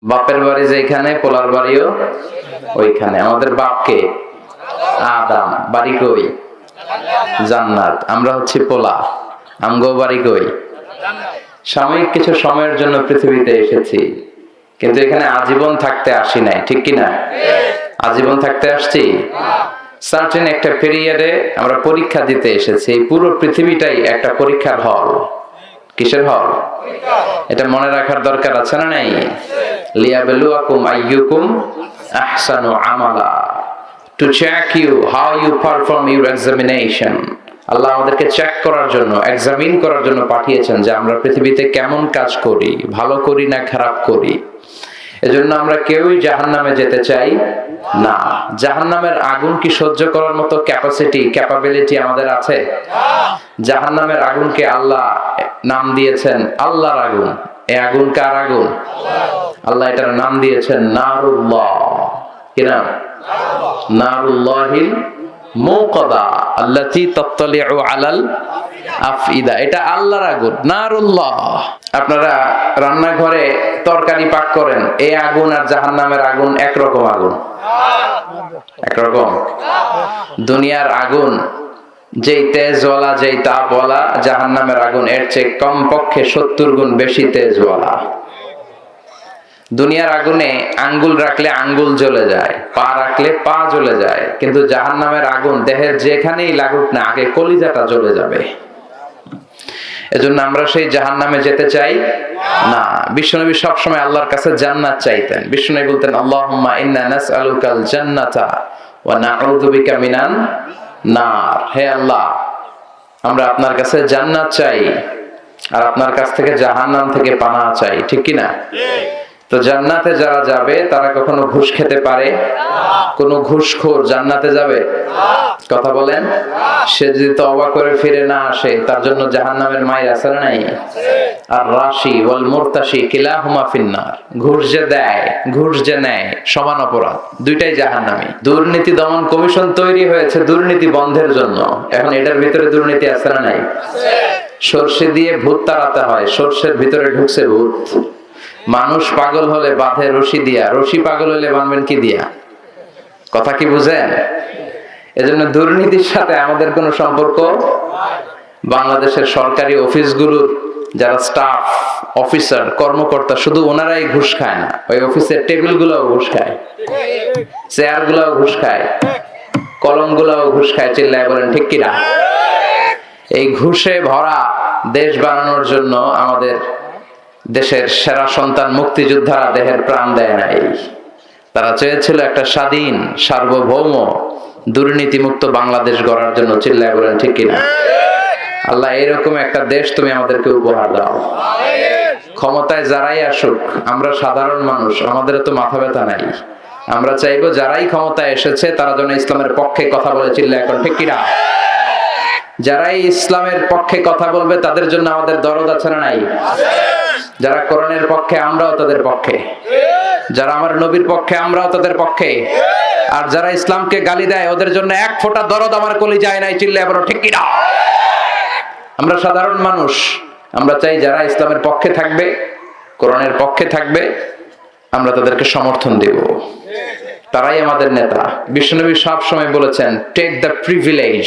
বাপের বাড়ি যেখানে পোলার বাড়িও ওইখানে। আমাদের বাপকে আদম, বাড়ি কই? জান্নাত। আমরা হচ্ছে পোলা, আমগো বাড়ি কই? সাময়িক কিছু সময়ের জন্য পৃথিবীতে এসেছি, কিন্তু এখানে আজীবন থাকতে আসি নাই, ঠিক কিনা? আজীবন থাকতে আসছি। সার্টেন একটা পিরিয়ডে আমরা পরীক্ষা দিতে এসেছি। এই পুরো পৃথিবীটাই একটা পরীক্ষার হল। কিসের হল? এটা মনে রাখার দরকার আছে না নাই? লিয়াবলুয়াকুম আইয়ুকুম আহসানু আমালা, to check you how you perform your examination. আল্লাহ আমাদেরকে চেক করার জন্য, এক্সামিন করার জন্য পাঠিয়েছেন যে আমরা পৃথিবীতে কেমন কাজ করি, ভালো করি না খারাপ করি। এজন্য আমরা কেউই জাহান্নামে যেতে চাই না। জাহান্নামের আগুন কি সহ্য করার মতো ক্যাপাসিটি, ক্যাপাবিলিটি আমাদের আছে? জাহান্নামের আগুনকে আল্লাহ নাম দিয়েছেন আল্লাহর আগুন। এই আগুন কার আগুন? আল্লাহ এটার নাম দিয়েছেন নারুল্লাহ। কি নাম? নারুল্লাহিল মুকাদা আল্লাতী তাত্তালিউ আলাল আফইদা। এটা আল্লাহর আগুন, নারুল্লাহ। আপনারা রান্নাঘরে তরকারি পাক করেন, এই আগুন আর জাহান্নামের আগুন একরকম আগুন? একরকম? দুনিয়ার আগুন যেই তেজওয়ালা, যেই তাপওয়ালা, জাহান্নামের আগুন এর চেয়ে কমপক্ষে 70 গুণ বেশি তেজওয়ালা। দুনিয়ার আগুনে আঙ্গুল রাখলে আঙ্গুল জ্বলে যায়, পা রাখলে পা জ্বলে যায়, কিন্তু জাহান্নামের আগুন দেহের যেখানেই লাগুক না, আগে কলিজাটা জ্বলে যাবে। এজন্য আমরা সেই জাহান্নামে যেতে চাই না। বিশ্বনবী সবসময় আল্লাহর কাছে জান্নাত চাইতেন। বিশ্বনবী বলতেন, আল্লাহুম্মা ইন্না নাসআলুকাল জান্নাতা ওয়া নাউযু বিকা মিনান নার। হে আল্লাহ, আমরা আপনার কাছে জান্নাত চাই আর আপনার কাছ থেকে জাহান্নাম থেকে পানাহ চাই, ঠিক কি না? তো জান্নাতে যারা যাবে তারা কখনো ঘুষ খেতে পারে? কোন ঘুষখোর জান্নাতে যাবে? কথা বলেন। সে যদি তওবা করে ফিরে না আসে, তার জন্য জাহান্নামের মাইর আছে না নাই? আর রাশি ওয়াল মুরতাশি কিলাহুমা ফিন্নার। ঘুষ যে দেয়, ঘুষ যে নেয়, সমান অপরাধ, দুইটাই জাহান্নামী। দুর্নীতি দমন কমিশন তৈরি হয়েছে দুর্নীতি বন্ধের জন্য। এখন এটার ভিতরে দুর্নীতি আছে না নাই? সরষে দিয়ে ভূত তাড়াতে হয়, সরষের ভিতরে ঢুকছে ভূত। মানুষ পাগল হলে বাঁধে রশি দিয়া, রশি পাগল হলে বাঁধবেন কি দিয়া? কথা কি বুঝেন? এজন্য দুর্নীতির সাথে আমাদের কোনো সম্পর্ক। বাংলাদেশের সরকারি অফিসগুলোর যারা স্টাফ, অফিসার, কর্মকর্তা, শুধু ওনারাই ঘুষ খায় না, ওই অফিসের টেবিল গুলাও ঘুষ খায়, চেয়ার গুলাও ঘুষ খায়, কলম গুলাও ঘুষ খায়। চিল্লায় বলেন ঠিক কিনা? এই ঘুষে ভরা দেশ বানানোর জন্য আমাদের দেশের সেরা সন্তান মুক্তিযোদ্ধারা দেহের প্রাণ দেয় নাই। তারা চেয়েছিল একটা স্বাধীন, সার্বভৌম, দুর্নীতিমুক্ত বাংলাদেশ গড়ার জন্য। চিল্লায় বলেন ঠিক কিনা? আল্লাহ এরকম একটা দেশ তুমি আমাদেরকে উপহার দাও। ক্ষমতায় যারাই আসুক, আমরা সাধারণ মানুষ, আমাদের তো মাথা ব্যথা নাই। আমরা চাইবো যারাই ক্ষমতায় এসেছে তারা যেন ইসলামের পক্ষে কথা বলে। চিল্লায় এখন ঠিক কিনা? যারাই ইসলামের পক্ষে কথা বলবে তাদের জন্য আমাদের দরদ আছে না নাই? যারা কোরআনের পক্ষে আমরাও তাদের পক্ষে, যারা আমার নবীর পক্ষে আমরাও তাদের পক্ষে, আর যারা ইসলামকে গালি দেয় ওদের জন্য এক ফোঁটা দরদ আমার কলিজায় নাই। চিল্লায় বলো ঠিক কিনা? আমরা সাধারণ মানুষ, আমরা চাই যারা ইসলামের পক্ষে থাকবে, কোরআনের পক্ষে থাকবে, আমরা তাদেরকে সমর্থন দেব। তারাই আমাদের নেতা। বিশ্বনবী সব সময় বলেছেন, take the privilege,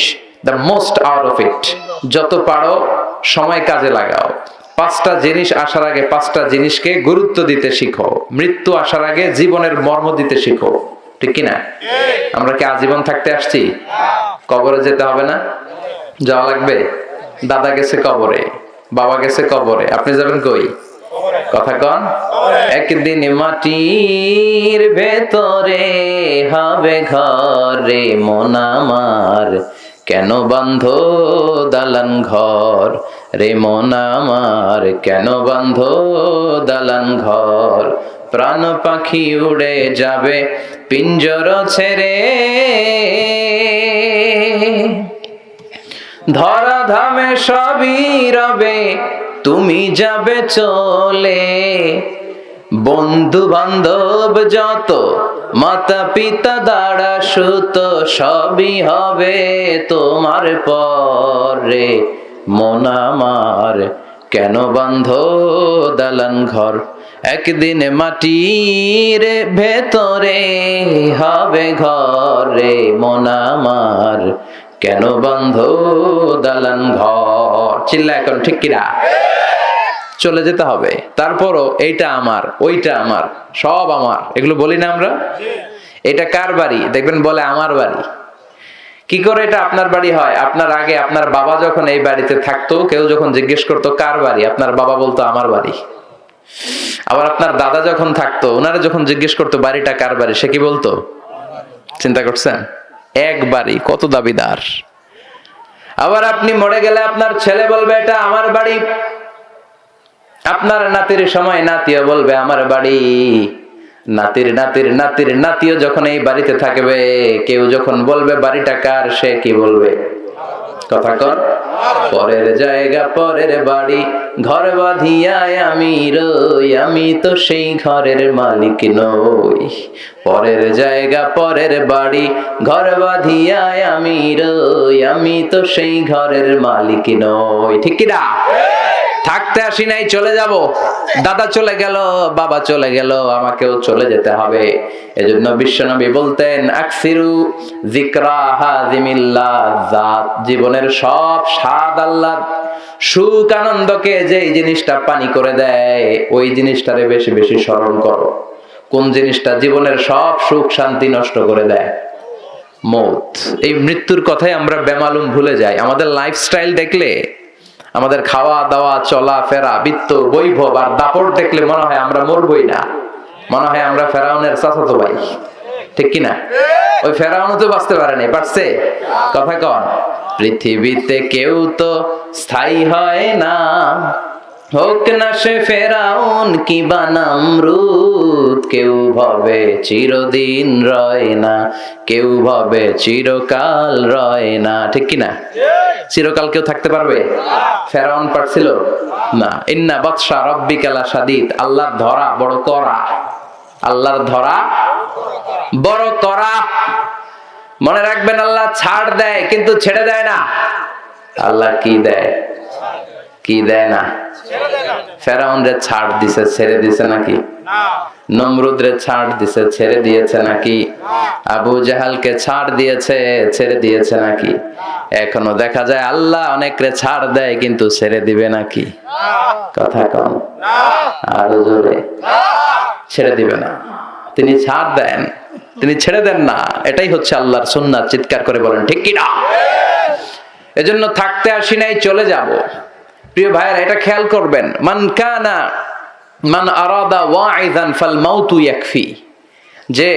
the most out of it. যত পারো সময় কাজে লাগাও। 5টা জিনিস আসার আগে 5টা জিনিসকে গুরুত্ব দিতে শিখো। মৃত্যু আসার আগে জীবনের মর্ম দিতে শিখো, ঠিক কিনা? আমরা কি আজীবন থাকতে আসছি? কবরে যেতে হবে না? যাওয়া লাগবে। দাদা গেছে কবরে, বাবা গেছে কবরে, আপনি যাবেন কই? কথা কন। একদিন মাটির ভেতরে হবে ঘরে মন আমার, কেন বান্ধ দালান ঘর রে মন আমার, কেন বান্ধ দালান ঘর। প্রাণ পাখি উড়ে যাবে পিঞ্জর ছেড়ে, ধরা ধামে সবই রবে তুমি যাবে চলে। বন্ধু বান্ধব যত, মাতা পিতা দাদা সুত, সবই হবে তোমার পরে মন আমার, কেন বান্ধ দালান ঘর একদিন মাটির ভেতরে হবে ঘরে মন আমার, কেন বন্ধ দালান ঘর। চিল্লা এখন ঠিক কিনা? চলে যেতে হবে, তারপরও এইটা আমার, ওইটা আমার, সব আমার, এগুলো বলি না আমরা? এটা কার বাড়ি? দেখবেন বলে আমার বাড়ি। কি করে এটা আপনার বাড়ি হয়? আপনার আগে আপনার বাবা যখন এই বাড়িতে থাকতো, কেউ যখন জিজ্ঞেস করতো কার বাড়ি, আপনার বাবা বলতো আমার বাড়ি। আবার আপনার দাদা যখন থাকতো, ওনারা যখন জিজ্ঞেস করতো বাড়িটা কার বাড়ি, সে কি বলতো? চিন্তা করছেন? এক বাড়ি, কত দাবিদার। আবার আপনি মরে গেলে আপনার ছেলে বলবে এটা আমার বাড়ি, আপনার নাতির সময় নাতিও বলবে আমার বাড়ি, নাতির নাতির নাতির নাতিও যখন এই বাড়িতে থাকবে, কেউ যখন বলবে বাড়িটা কার, সে কি বলবে? কথা কর। পরের জায়গা পরের বাড়ি, ঘর বাঁধিয়ায় আমি রই, আমি তো সেই ঘরের মালিক নই। পরের জায়গা পরের বাড়ি, ঘর বাঁধিয়ায় আমি রই, আমি তো সেই ঘরের মালিক নই। ঠিক কি না? থাকতে আসি নাই, চলে যাব। দাদা চলে গেল, বাবা চলে গেল, আমাকেও চলে যেতে হবে। এজন্য বিশ্বনবী বলতেন আকসিরু যিকরা হাযিমিল লাযাত, জীবনের সব স্বাদ আহ্লাদ সুখ আনন্দকে যেই জিনিসটা পানি করে দেয়, ওই জিনিসটারে বেশি বেশি স্মরণ করো। কোন জিনিসটা জীবনের সব সুখ শান্তি নষ্ট করে দেয়? মৌত। এই মৃত্যুর কথাই আমরা বেমালুম ভুলে যাই। আমাদের লাইফস্টাইল দেখলে, আমাদের খাওয়া দাওয়া চলা ফেরা বৃত্ত বৈভব আর দাপট দেখলে মনে হয় আমরা মরবই না, মনে হয় আমরা ফেরাউনের চাচাতো ভাই। ঠিক কিনা? ওই ফেরাউনও তো বাঁচতে পারেনি, পারছে? কথা কন। পৃথিবীতে কেউ তো স্থায়ী হয় না, হোক না সে ফেরাউন কিবা নমরুদ, কেউ ভাবে চিরদিন রয় না, কেউ ভাবে চিরকাল রয় না। ঠিক কিনা? চিরকাল কেউ থাকতে পারবে? ফেরাউন পারছিল না। ইন্না বাতশা রাব্বিকা লাশাদীদ, আল্লাহর ধরা বড় কড়া, আল্লাহর ধরা বড় কড়া। মনে রাখবেন, আল্লাহ ছাড় দেয় কিন্তু ছেড়ে দেয় না। আল্লাহ কি দেয়? কি দেয় না? ফেরাউন রে ছাড় দিছে, ছেড়ে দিছে নাকি? নমরুদ রে ছাড় দিছে, ছেড়ে দিয়েছে নাকি? আবু জাহালকে ছাড় দিয়েছে, ছেড়ে দিয়েছে নাকি? এখনো দেখা যায় আল্লাহ অনেক রে ছাড় দেয় কিন্তু ছেড়ে দিবে নাকি? কথা কম, আরো জোরে। ছেড়ে দিবে না। তিনি ছাড় দেন, তিনি ছেড়ে দেন না। এটাই হচ্ছে আল্লাহর সুন্নাত। চিৎকার করে বলেন ঠিক কি না? এজন্য থাকতে আসি নাই, চলে যাব। প্রিয় ভাইয়েরা, এটা খেয়াল করবেন, মান আরাদা ওয়াইযান ফাল মাউতু ইয়াকফি, যে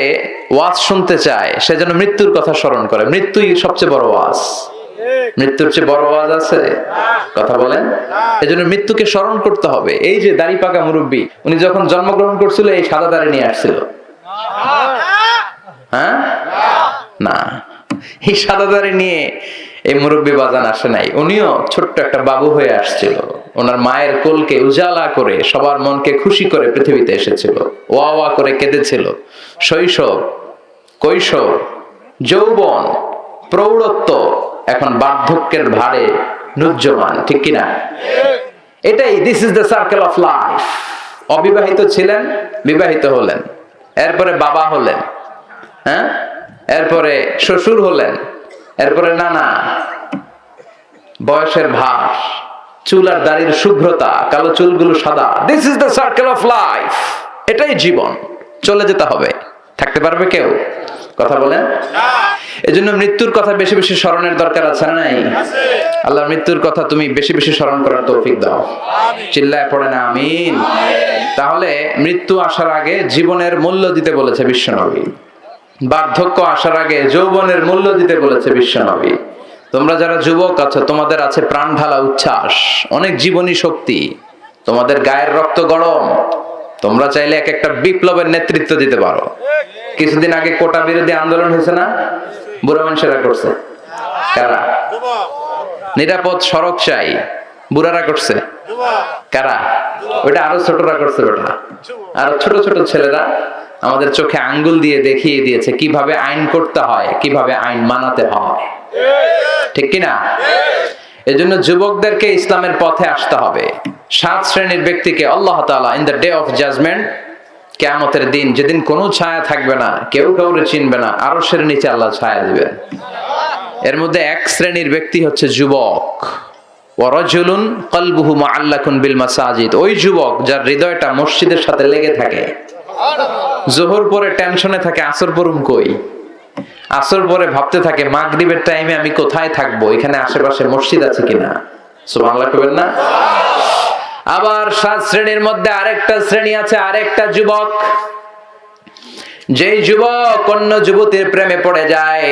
ওয়াজ শুনতে চায় সে যেন মৃত্যুর কথা স্মরণ করে। মৃত্যুই সবচেয়ে বড় ওয়াজ। মৃত্যুর চেয়ে বড় ওয়াজ আছে? কথা বলেন। এজন্য মৃত্যুকে স্মরণ করতে হবে। এই যে দাড়ি পাকা মুরব্বী, উনি যখন জন্মগ্রহণ করছিল এই সাদা দাড়ি নিয়ে আসছিল? হ্যাঁ, না, এই সাদা দাড়ি নিয়ে এই মুরব্বী বাজান আসে নাই। উনিও ছোট্ট একটা বাবু হয়ে আসছিল, ওনার মায়ের কোলকে উজালা করে সবার মনকে খুশি করে পৃথিবীতে এসেছিল। ওয়া ওয়া করে কেঁদেছিল। শৈশব, কৈশোর, যৌবন, প্রৌঢ়ত্ব, এখন বার্ধক্যের ভারে নুজ্জমান। ঠিক কিনা? এটাই, this is the circle of life. অবিবাহিত ছিলেন, বিবাহিত হলেন, এরপরে বাবা হলেন, হ্যাঁ, এরপরে শ্বশুর হলেন, এরপরে নানা, বয়সের ভার, চুল আর দাড়ির শুভ্রতা, কালো চুলগুলো সাদা। This is the circle of life. এটাই জীবন। চলে যেতে হবে। থাকতে পারবে কেউ? কথা বলেন। এজন্য মৃত্যুর কথা বেশি বেশি স্মরণের দরকার আছে না নাই? আল্লাহ মৃত্যুর কথা তুমি বেশি বেশি স্মরণ করার তৌফিক দাও। চিল্লায় পড়ে না আমিন। তাহলে মৃত্যু আসার আগে জীবনের মূল্য দিতে বলেছে বিশ্বনবী। বার্ধক্য আসার আগে যৌবনের মূল্য দিতে বলেছে বিশ্বনবী। তোমরা যারা যুবক আছো, তোমাদের আছে প্রাণ ঢালা উচ্ছ্বাস, অনেক জীবনী শক্তি, তোমাদের গায়ের রক্ত গরম, তোমরা চাইলে এক একটা বিপ্লবের নেতৃত্ব দিতে পারো। কিছুদিন আগে কোটা বিরোধী আন্দোলন হয়েছে না? বুড়া মানুষেরা করছে। কারা? নিরাপদ সড়ক চাই, বুড়ারা করছে। কারা? ওইটা আরো ছোটরা করছে। ওটা আরো ছোট ছোট ছেলেরা আমাদের চোখে আঙ্গুল দিয়ে দেখিয়ে দিয়েছে কিভাবে আইন করতে হয়, কিভাবে আইন মানাতে হয়। ঠিক কিনা? এজন্য যুবকদেরকে ইসলামের পথে আসতে হবে। 7 শ্রেণীর ব্যক্তিকে আল্লাহ তাআলা in the day of judgment, কিয়ামতের দিন যেদিন কোনো ছায়া থাকবে না, কেউ কাউরে চিনবে না, আরশের নিচে আল্লাহ ছায়া দিবেন। এর মধ্যে 1 শ্রেণীর ব্যক্তি হচ্ছে যুবক। ওয়া রাজুলুন কলবুহু মুআল্লাকুন বিল মাসাজিদ, ওই যুবক যার হৃদয়টা মসজিদের সাথে লেগে থাকে। যোহর পরে টেনশনে থাকে আসর পড়ুম কই, আসর পরে ভাবতে থাকে মাগরিবের টাইমে আমি কোথায় থাকবো, এখানে আশেপাশে মসজিদ আছে কিনা। সুবহানাল্লাহ কইবেন না? আবার 7 শ্রেণীর মধ্যে আরেকটা শ্রেণী আছে, আরেকটা যুবক, যেই যুবক অন্য যুবতীর প্রেমে পড়ে যায়।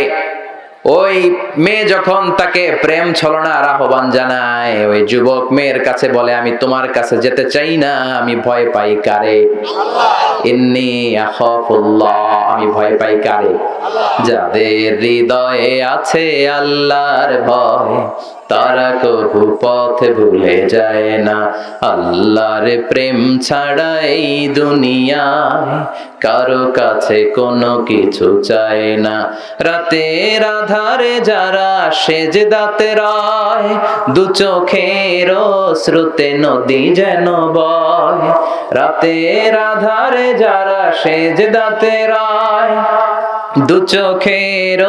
ওই মেয়ে যখন তাকে প্রেম ছলনার আহ্বান জানায়, ওই যুবক মেয়ের কাছে বলে আমি তোমার কাছে যেতে চাই না, আমি ভয় পাই কারে? ইন্নী আখাফুল্লাহ, আমি ভয় পাই কারে? যাদের হৃদয়ে আছে আল্লাহর ভয়, তারা কবু পথ ভুলে যায় না। আল্লাহর প্রেম ছাড়া এই দুনিয়ায় কারো কাছে কোনো কিছু চায় না। রাতের আধারে যারা সেজদাতে রয়, দু চোখের শ্রুতে নদী যেন বয়। রাতের আধারে যারা সেজদাতে রয়, দু চোখের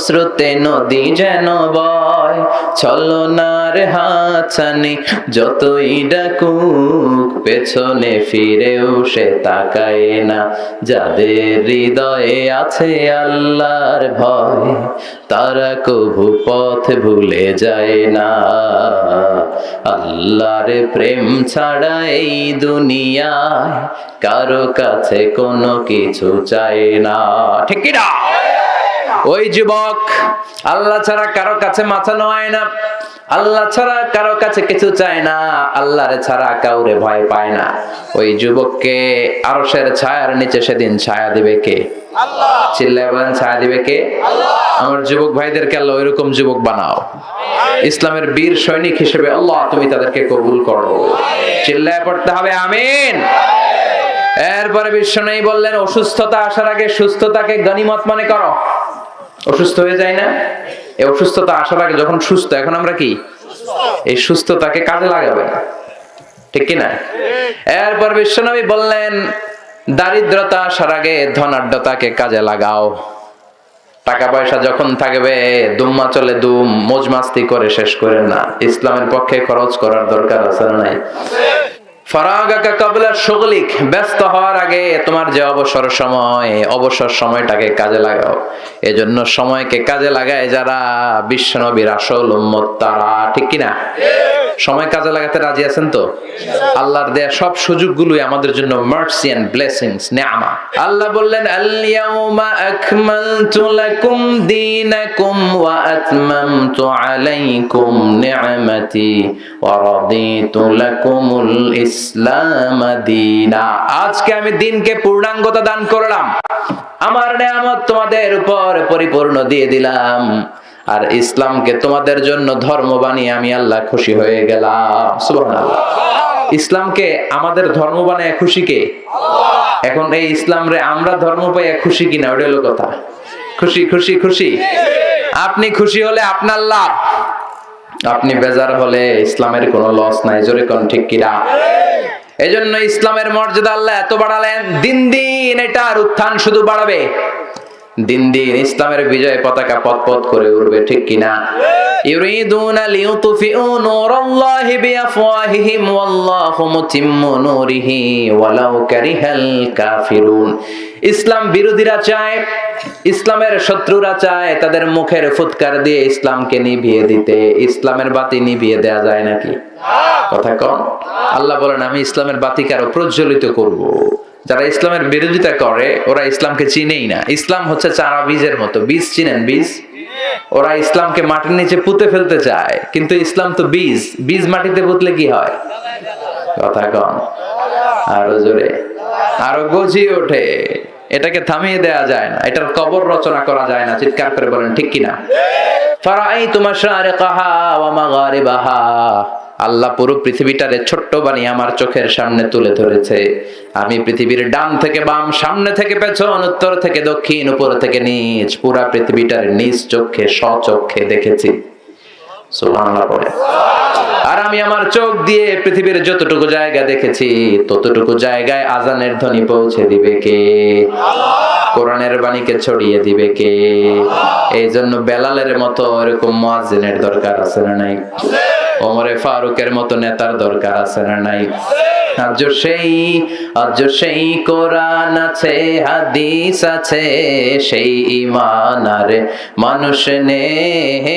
শ্রুতে নদী যেন বয়। ছলনার হাতছানি যতই ডাকুক, পেছনে ফিরেও সে তাকায় না। যাদের হৃদয়ে আছে আল্লাহর ভয়, তারা কবু পথ ভুলে যায় না। আল্লাহর প্রেম ছাড়া এই দুনিয়ায় কারো কাছে কোনো কিছু চায় না। ঠিক কি না? ওই যুবক আল্লাহ ছাড়া কারো কাছে মাথা নোয়ায় না, আল্লাহ ছাড়া কারো কাছে কিছু চায় না, আল্লাহরে ছাড়া কাউরে ভয় পায় না। ওই যুবককে আরশের ছায়ার নিচে সেদিন ছায়া দিবে কে? আল্লাহ। চিল্লায় বলেন, ছায়া দিবে কে? আল্লাহ। আমার যুবক ভাইদেরকে আল্লাহ ওইরকম যুবক বানাও, ইসলামের বীর সৈনিক হিসেবে আল্লাহ তুমি তাদেরকে কবুল করো। চিল্লায় পড়তে হবে আমিন। এরপরে বিশ্বনবী বললেন, অসুস্থতা আসার আগে সুস্থতাকে গনিমত মনে করো। অসুস্থ হয়ে যায় না, এই অসুস্থতা আসার আগে যখন সুস্থ, এখন আমরা কি এই সুস্থতাকে কাজে লাগাবে, ঠিক কি না? এরপর বিশ্বনবী বললেন, দারিদ্রতা আসার আগে ধনাঢ্যতাকে কাজে লাগাও। টাকা পয়সা যখন থাকবে দুম্মা চলে দুম, মौज মাস্তি করে শেষ করেন না। ইসলামের পক্ষে খরচ করার দরকার আছে না নাই? ফারাগাকা ক্বাবলা শুগলিক, ব্যস্ত হওয়ার আগে তোমার যে অবসর সময়, অবসর সময়টাকে কাজে লাগাও। এজন্য সময়কে কাজে লাগায় যারা বিশ্বনবীর আসল উম্মত তারা, ঠিক কি না? সময় কাজে লাগাতে রাজি আছেন তো? আল্লাহর দেয়া সব সুযোগগুলোই আমাদের জন্য মার্সি এন্ড ব্লেসিংস, নেয়ামা। আল্লাহ বললেন, আল ইয়াউমা আকমালতু লাকুম দীনাকুম ওয়া আতমামতু আলাইকুম নি'মাতি ওয়া রাদিতু লাকুমুল ইসলাম দীনা। আজকে আমি দিনকে পূর্ণাঙ্গতা দান করলাম, আমার নেয়ামত তোমাদের উপর পরিপূর্ণ দিয়ে দিলাম, আর ইসলামকে তোমাদের জন্য ধর্ম বানিয়ে আমি আল্লাহ খুশি হয়ে গেলাম। সুবহানাল্লাহ। ইসলামকে আমাদের ধর্ম বানায় খুশি কে? আল্লাহ। এখন এই ইসলাম রে আমরা ধর্ম পাইয়া খুশি কিনা, ওটা হলো কথা। খুশি খুশি খুশি। আপনি খুশি হলে আপনার লাভ, আপনি বেজার হলে ইসলামের কোনো লস নাই। জোরে কোন ঠিক কিনা? এজন্য ইসলামের মর্যাদা আল্লাহ এত বাড়ালেন, দিন দিন এটার উত্থান শুধু বাড়াবে, দিন দিন ইসলামের বিজয় পতাকা পথ করে উড়বে, ঠিক কিনা? ইউরিদুনা লিউতফিউ নূরাল্লাহি বিআফওয়াহিহিম ওয়াল্লাহু মুতিম্মু নূরিহি ওয়ালাউ কারিহাল কাফিরুন। ইসলাম বিরোধীরা চায়, ইসলামের শত্রুরা চায় তাদের মুখের ফুৎকার দিয়ে ইসলামকে নিভিয়ে দিতে। ইসলামের বাতি নিভিয়ে দেয়া যায় নাকি? কথা কন। আল্লাহ বলেন, আমি ইসলামের বাতিকে আরো প্রজ্বলিত করব। যারা ইসলামের বিরোধিতা করে ওরা ইসলামকে চিনেই না। ইসলাম হচ্ছে চারা বীজের মতো, বীজ চিনেন? বীজ। ওরা ইসলামকে মাটির নিচে পুঁতে ফেলতে চায়, কিন্তু ইসলাম তো বীজ, বীজ মাটিতে পুঁতলে কি হয়? কথা কন। আরো জোরে, আরো গজিয়ে ওঠে। এটাকে থামিয়ে দেয়া যায় না, এটার কবর রচনা করা যায় না। চিৎকার করে বলেন ঠিক কিনা? ফারাআইতু মাশারিকাহা ওয়া মাগারিবাহা। আল্লাহ পুরো পৃথিবীটারে ছোট্ট বানিয়ে আমার চোখের সামনে তুলে ধরেছে। আমি পৃথিবীর ডান থেকে বাম, সামনে থেকে পেছন, উত্তর থেকে দক্ষিণ, উপর থেকে নিচ, পুরা পৃথিবীটার নিজ চোখে স্বচক্ষে দেখেছি। সুবহানাল্লাহ বলে। আর আমি আমার চোখ দিয়ে পৃথিবীর যতটুকু জায়গা দেখেছি ততটুকু জায়গায় আজানের ধ্বনি পৌঁছে দিবে কে? কোরআনের বাণীকে ছড়িয়ে দিবে কে? এই জন্য বেলালের মতো এরকম মুয়াজ্জিনের দরকার আছে না নাই? ওমরে ফারুকের মতো নেতার দরকার আছে না নাই? আজ সেই কোরআন আছে, হাদিস আছে, সেই ঈমান আর মানুষ নেই,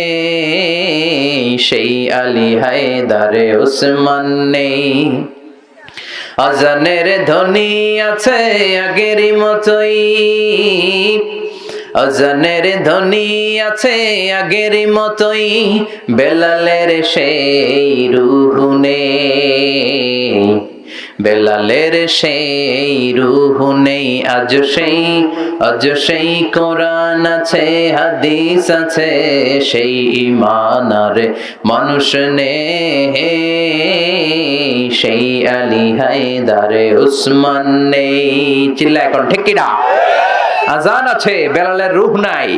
সেই আলী হায়দারে উসমান নেই। আজানের ধ্বনি আছে আগেরই মতোই, আজানের ধ্বনি আছে আগেরই মতোই, বেলালের সেই রূহ নেই, বেলালের সেই রূহ নেই। আজ সেই কোরআন আছে, হাদিস আছে, সেই ঈমান আর মানুষ নেই, সেই আলী হায়দারে উসমান নেই। চিল্লা এখন ঠিক কিনা? আজান আছে, বেলালের রূহ নাই,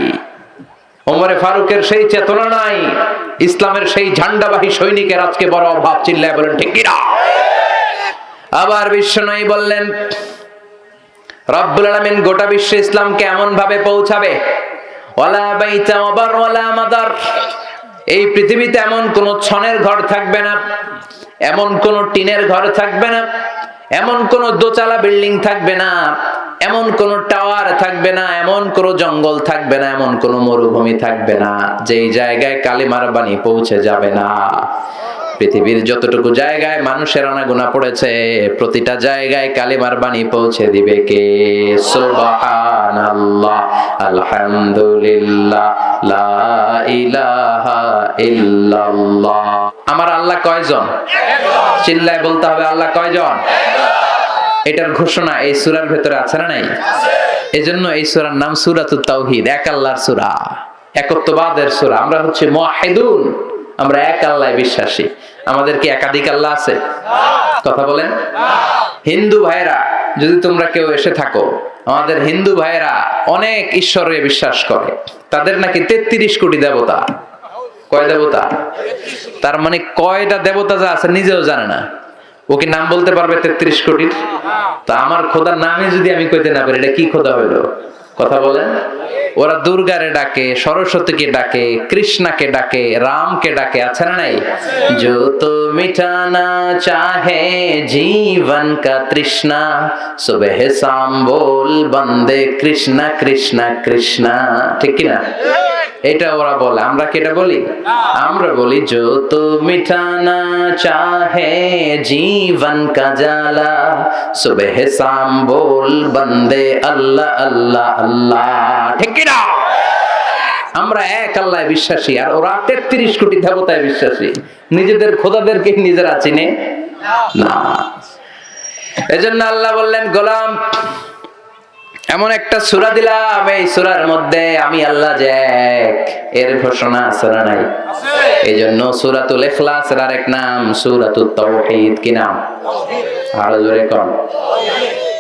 ওমরে ফারুকের সেই চেতনা নাই, ইসলামের সেই ঝান্ডাবাহী সৈনিকের আজকে বড় অভাব। চিল্লায় বলেন ঠিক কিনা? আবার বিশ্বনবী বললেন রব্বুল আলামিন গোটা বিশ্বে ইসলামকে এমন ভাবে পৌঁছাবে, ওয়ালা বাইতা ওয়াবার ওয়ালা মাদার, এই পৃথিবীতে এমন কোন ছনের ঘর থাকবে না, এমন কোন টিনের ঘর থাকবে না, এমন কোন দোতলা বিল্ডিং থাকবে না, এমন কোন টাওয়ার থাকবে না, এমন কোন জঙ্গল থাকবে না, এমন কোন মরুভূমি থাকবে না যেই জায়গায় কালিমার বাণী পৌঁছে যাবে না। পৃথিবীর যতটুকু জায়গায় মানুষের আনাগোনা পড়েছে প্রতিটা জায়গায় কালিমার বাণী পৌঁছে দিবে কে? সুবহানাল্লাহ, আলহামদুলিল্লাহ, লা ইলাহা ইল্লাল্লাহ। আমার আল্লাহ কয়জন? চিল্লায় বলতে হবে আল্লাহ কয়জন? এটার ঘোষণা এই সূরার ভেতরে আছে না নাই? এজন্য এই সূরার নাম সূরাতুত তাওহীদ, এক আল্লাহর সূরা, একত্ববাদের সূরা। আমরা হচ্ছে মুওয়াহিদুন, আমরা এক আল্লাহয় বিশ্বাসী। আমাদের কি একাধিক আল্লাহ আছে? কথা বলেন। হিন্দু ভাইরা যদি তোমরা কেউ এসে থাকো, আমাদের হিন্দু ভাইরা অনেক ঈশ্বরে বিশ্বাস করে, তাদের নাকি 33 কোটি দেবতা। কয় দেবতা? তার মানে কয়টা দেবতা যা আছে নিজেও জানে না। ও কি নাম বলতে পারবে 33 কোটির? তা আমার খোদার নামে যদি আমি কইতে না পারি, এটা কি খোদা হইলো? কথা বলেন। ওরা দুর্গারে ডাকে, সরস্বতীকে ডাকে, কৃষ্ণাকে ডাকে, রামকে ডাকে, আছে না নাই? जो तो मिटाना चाहे जीवन का तृष्णा, सुबह शाम बोल बंदे कृष्णा कृष्णा कृष्णा। ঠিক কি না? এটা ওরা বলে, আমরা কি এটা বলি? আমরা বলি जो तो मिटाना चाहे जीवन का जाला, सुबह शाम बोल बंदे अल्लाह अल्लाह अल्लाह। ঠিক কি না? আমরা এক আল্লাহয় বিশ্বাসী, আর ওরা 33 কোটি দেবতায় বিশ্বাসী। নিজেদের খোদাদেরকে নিজেরা চিনে না। এজন্য আল্লাহ বললেন, গোলাম এমন একটা সূরা দিলাম, এই সূরার মধ্যে আমি আল্লাহ যে এক, এর ঘোষণা আছে না নাই? এইজন্য সূরাতুল ইখলাসের আরেক নাম সূরাতুত তাওহীদ। কি নাম? আরো জোরে কোন?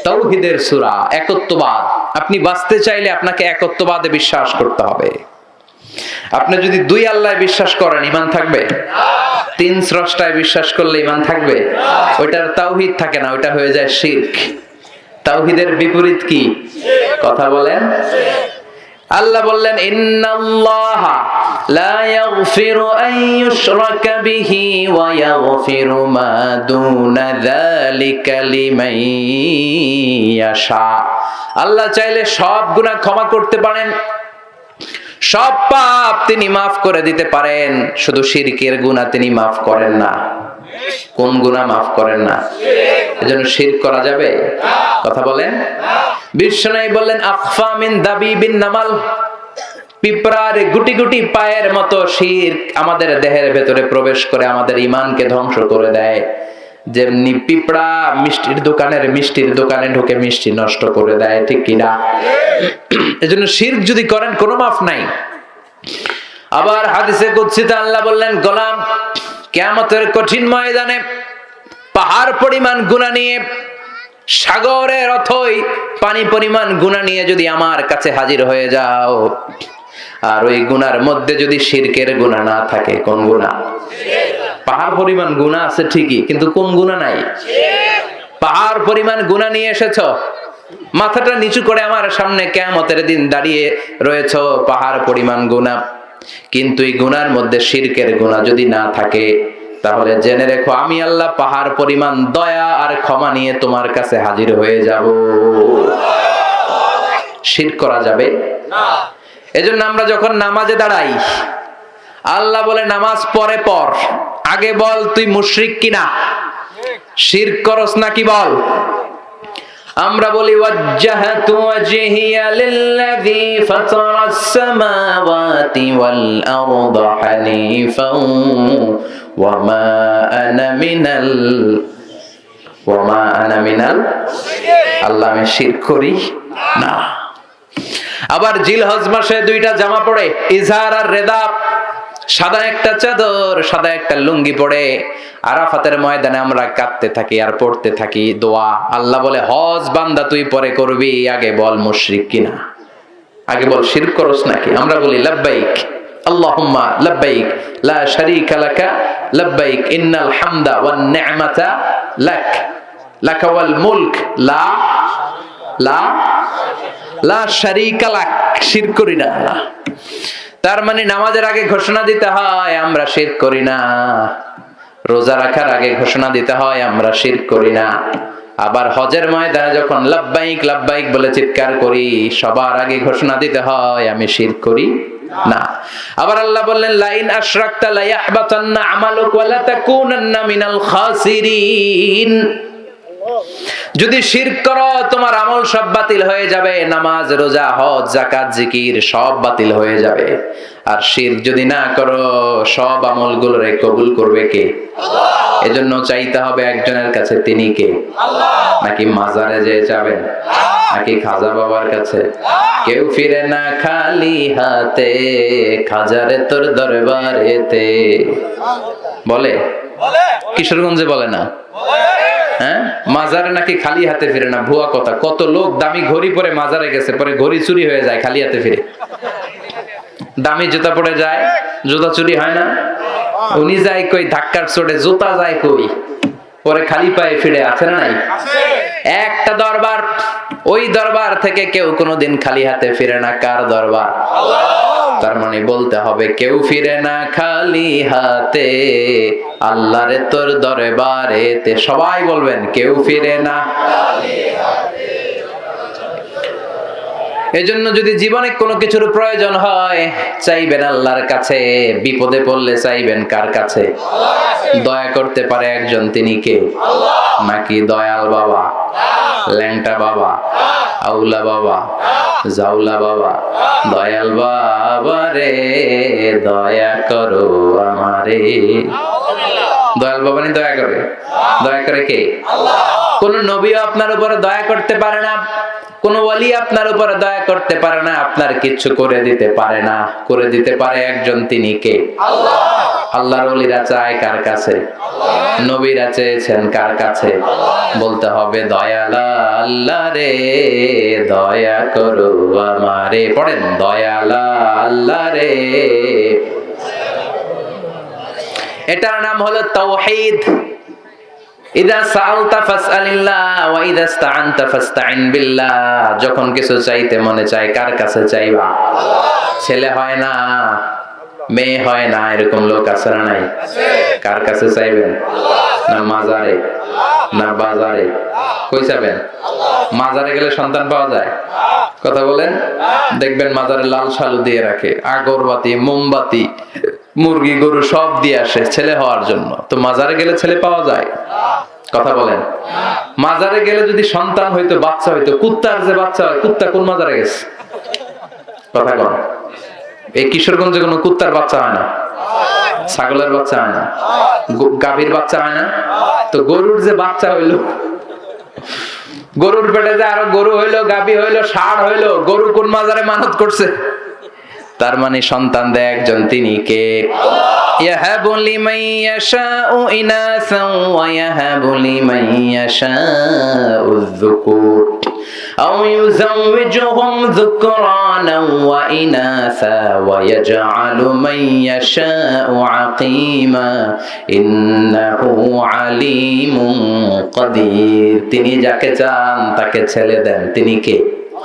তাওহীদের সূরা, একত্ববাদ। আপনি বাঁচতে চাইলে আপনাকে একত্ববাদে বিশ্বাস করতে হবে। আপনি যদি দুই আল্লাহয় বিশ্বাস করেন, ঈমান থাকবে? তিন স্রষ্টায় বিশ্বাস করলে ঈমান থাকবে? ওইটার তাওহীদ থাকে না, ওইটা হয়ে যায় শিরক। তাওহীদের বিপরীত কি? কথা বলেন। আল্লাহ বললেন, ইন্নাল্লাহা লা ইয়াগফিরু আন ইউশরাকা বিহি ওয়া ইয়াগফিরু মা দুনা যালিকা লিমান ইয়াশা। আল্লাহ চাইলে সব গুনাহ ক্ষমা করতে পারেন, সব পাপ তিনি মাফ করে দিতে পারেন, শুধু শিরকের গুনাহ তিনি মাফ করেন না। কোন গুনাহ মাফ করেন না? এজন্য শিরক করা যাবে? কথা বলেন। বিশ্বনবী বললেন, আখফা মিন দাবিবিন নামাল, পিঁপড়ার গুটি গুটি পায়ের মতো শিরক আমাদের দেহের ভেতরে প্রবেশ করে আমাদের ঈমানকে ধ্বংস করে দেয়। যেমনি পিঁপড়া মিষ্টির দোকানে ঢুকে মিষ্টি নষ্ট করে দেয়, ঠিক কিনা? এজন্য শিরক যদি করেন কোনো মাফ নাই। আবার হাদিসে কুদসিতে আল্লাহ বললেন, গোলাম কিয়ামতের কঠিন ময়দানে পাহাড় পরিমাণ গুনাহ নিয়ে, সাগরের অথই পানি পরিমাণ গুনাহ নিয়ে যদি আমার কাছে হাজির হয়ে যাও, আর ওই গুনার মধ্যে যদি শিরকের গুনাহ না থাকে, কোন গুনাহ? পাহাড় পরিমাণ গুনাহ আছে ঠিকই, কিন্তু কোন গুনাহ নাই? পাহাড় পরিমাণ গুনাহ নিয়ে এসেছো, মাথাটা নিচু করে আমার সামনে কিয়ামতের দিন দাঁড়িয়ে রয়েছো, পাহাড় পরিমাণ গুনাহ। কিন্তু এই গুনার মধ্যে শিরকের গুনাহ যদি না থাকে, তাহলে জেনে রেখো আমি আল্লাহ পাহাড় পরিমাণ দয়া আর ক্ষমা নিয়ে তোমার কাছে হাজির হয়ে যাব। শিরক করা যাবে না। এজন্য আমরা যখন নামাজে দাঁড়াই, আল্লাহ বলে নামাজ পরে পড়, আগে বল তুই মুশরিক কিনা, শিরক করস নাকি বল। আমরা বলি ওয়াজ্জাহাতু ওয়াজহিয়া লিল্লাযী ফাতারাস সামাওয়াতি ওয়াল আরদা হানিফান ওয়া মা আনা মিনাল আল্লাহ আমি শিরক করি না। আবার জিলহজ মাসে দুইটা জামা পড়ে, ইজহার আর রেদা, সাদা একটা চাদর সাদা একটা লুঙ্গি পড়ে আরাফাতের ময়দানে আমরা কাঁদতে থাকি আর পড়তে থাকি দোয়া। আল্লাহ বলে হজ বান্দা তুই পরে করবি, আগে বল মুশরিক কিনা, আগে বল শিরক করস নাকি। আমরা বলি লাব্বাইক আল্লাহুম্মা লাব্বাইক লা শারীকা লাকা লাব্বাইক ইন্নাল হামদা ওয়ান নি'মাতা লাক ওয়াল মুলক লা শারীকা লাক, শিরক করি না। তার মানে নামাজের আগে ঘোষণা দিতে হয় আমরা শিরক করি না, রোজা রাখার আগে ঘোষণা দিতে হয় আমরা শিরক করি না। আবার হজের ময়দানে যখন লাব্বাইক লাব্বাইক বলে চিৎকার করি, সবার আগে ঘোষণা দিতে হয় আমি শিরক করি না। আবার আল্লাহ বললেন লাইন আশরাকতা লা ইয়াহবাতান্না আমালুক ওয়া লা তাকুনান্না মিনাল খাসিরিন, যদি শিরক করো তোমার আমল সব বাতিল হয়ে যাবে, নামাজ রোজা হজ যাকাত জিকির সব বাতিল হয়ে যাবে। আর শিরক যদি না করো সব আমলগুলোরে কবুল করবে কে? আল্লাহ। এজন্য চাইতে হবে একজনের কাছে, তিনি কে? আল্লাহ। নাকি মাজারে যেয়ে যাবেন, নাকি খাজা বাবার কাছে? কেউ ফিরে না খালি হাতে, খাজারে তোর দরবারেতে বলে, কিশোরগঞ্জে বলে না? হ্যাঁ, মাজারে নাকি খালি হাতে ফিরে না, ভুয়া কথা। কত লোক দামি ঘড়ি পরে মাজারে গেছে, পরে ঘড়ি চুরি হয়ে যায়, খালি হাতে ফিরে। দামি জুতা পরে যায়, জুতা চুরি হয় না। উনি যায় কই ধাক্কার চোটে, জুতা যায় কই, পরে খালি পায়ে ফিরে, আছে না নাই? একটা দরবার, ওই দরবার থেকে কেউ কোনোদিন খালি হাতে ফিরে না। কার দরবার? তার মানে বলতে হবে কেউ ফিরে না খালি হাতে, আল্লাহরে তোর দরবারেতে। সবাই বলবেন কেউ ফিরে না খালি হাতে। এজন্য যদি জীবনে কোনো কিছুর প্রয়োজন হয়, চাইবেন আল্লাহর কাছে। বিপদে পড়লে চাইবেন কার কাছে? দয়া করতে পারে একজন, তিনি কে? নাকি দয়াল বাবা, ল্যাংটা বাবা, আউলা বাবা, জাউলা বাবা? দয়াল বাবা রে দয়া করো আমারে। দয়াল বাবা নি দয়া করে? দয়া করে কে? কোন নবী আপনার উপরে দয়া করতে পারে না, কোন ওয়ালি আপনার উপরে দয়া করতে পারে না, আপনার কিচ্ছু করে দিতে পারে না। করে দিতে পারে একজন, তিনি কে? আল্লাহ। আল্লাহর ওলিরা চায় কার কাছে? নবীরা চেয়েছেন কার কাছে? বলতে হবে দয়ালা আল্লাহ রে দয়া করো আমারে। পড়েন দয়ালা আল্লাহ রে। এটার নাম হলো তাওহীদ। ইদা সাআলতা ফাসআলিল্লাহ ওয়া ইদা ইসতাআনতা ফাসতাইন বিল্লাহ। যখন কিছু চাইতে মনে চায় কার কাছে চাইবা? ছেলে হয় না, মেয়ে হয় না, এরকম লোক আছে না নাই? কার কাছে চাইবেন? না মাজারে, না বাজারে? কই চাইবেন? মাজারে গেলে সন্তান পাওয়া যায়? কথা বলেন। দেখবেন মাজারে লাল শালু দিয়ে রাখে, আগরবাতি, মোমবাতি, মুরগি গরু সব দিয়ে আসে ছেলে হওয়ার জন্য। তো মাজারে গেলে ছেলে পাওয়া যায়? কথা বলেন। মাজারে গেলে যদি সন্তান হইতো, বাচ্চা হইতো, কুত্তার যে বাচ্চা হয়, কুত্তা কোন মাজারে গেছে? কথা বল। এই কিশোরগঞ্জে কোনো কুত্তার বাচ্চা হয় না, ছাগলের বাচ্চা হয় না, গাভীর বাচ্চা হয় না। তো গরুর যে বাচ্চা হইলো, গরুর পেটে যে আরো গরু হইলো, গাভী হইলো, ষাঁড় হইলো, গরু কোন মাজারে মানত করছে? তার মানে সন্তান দেয় একজন, তিনি কে? ইয়াহাবু লিমান ইয়াশাউ ইনাসান ওয়া ইয়াহাবু লিমান ইয়াশাউ যুকুর। আও ইউযাওযিজুহুম যুকরানান ওয়া ইনাসা ওয়া ইয়াজআলু মান ইয়াশাউ আকীমা ইন্নাহু আলীমুন কাদির। তিনি যাকে চান তাকে ছেলে দেন, তিনি কে?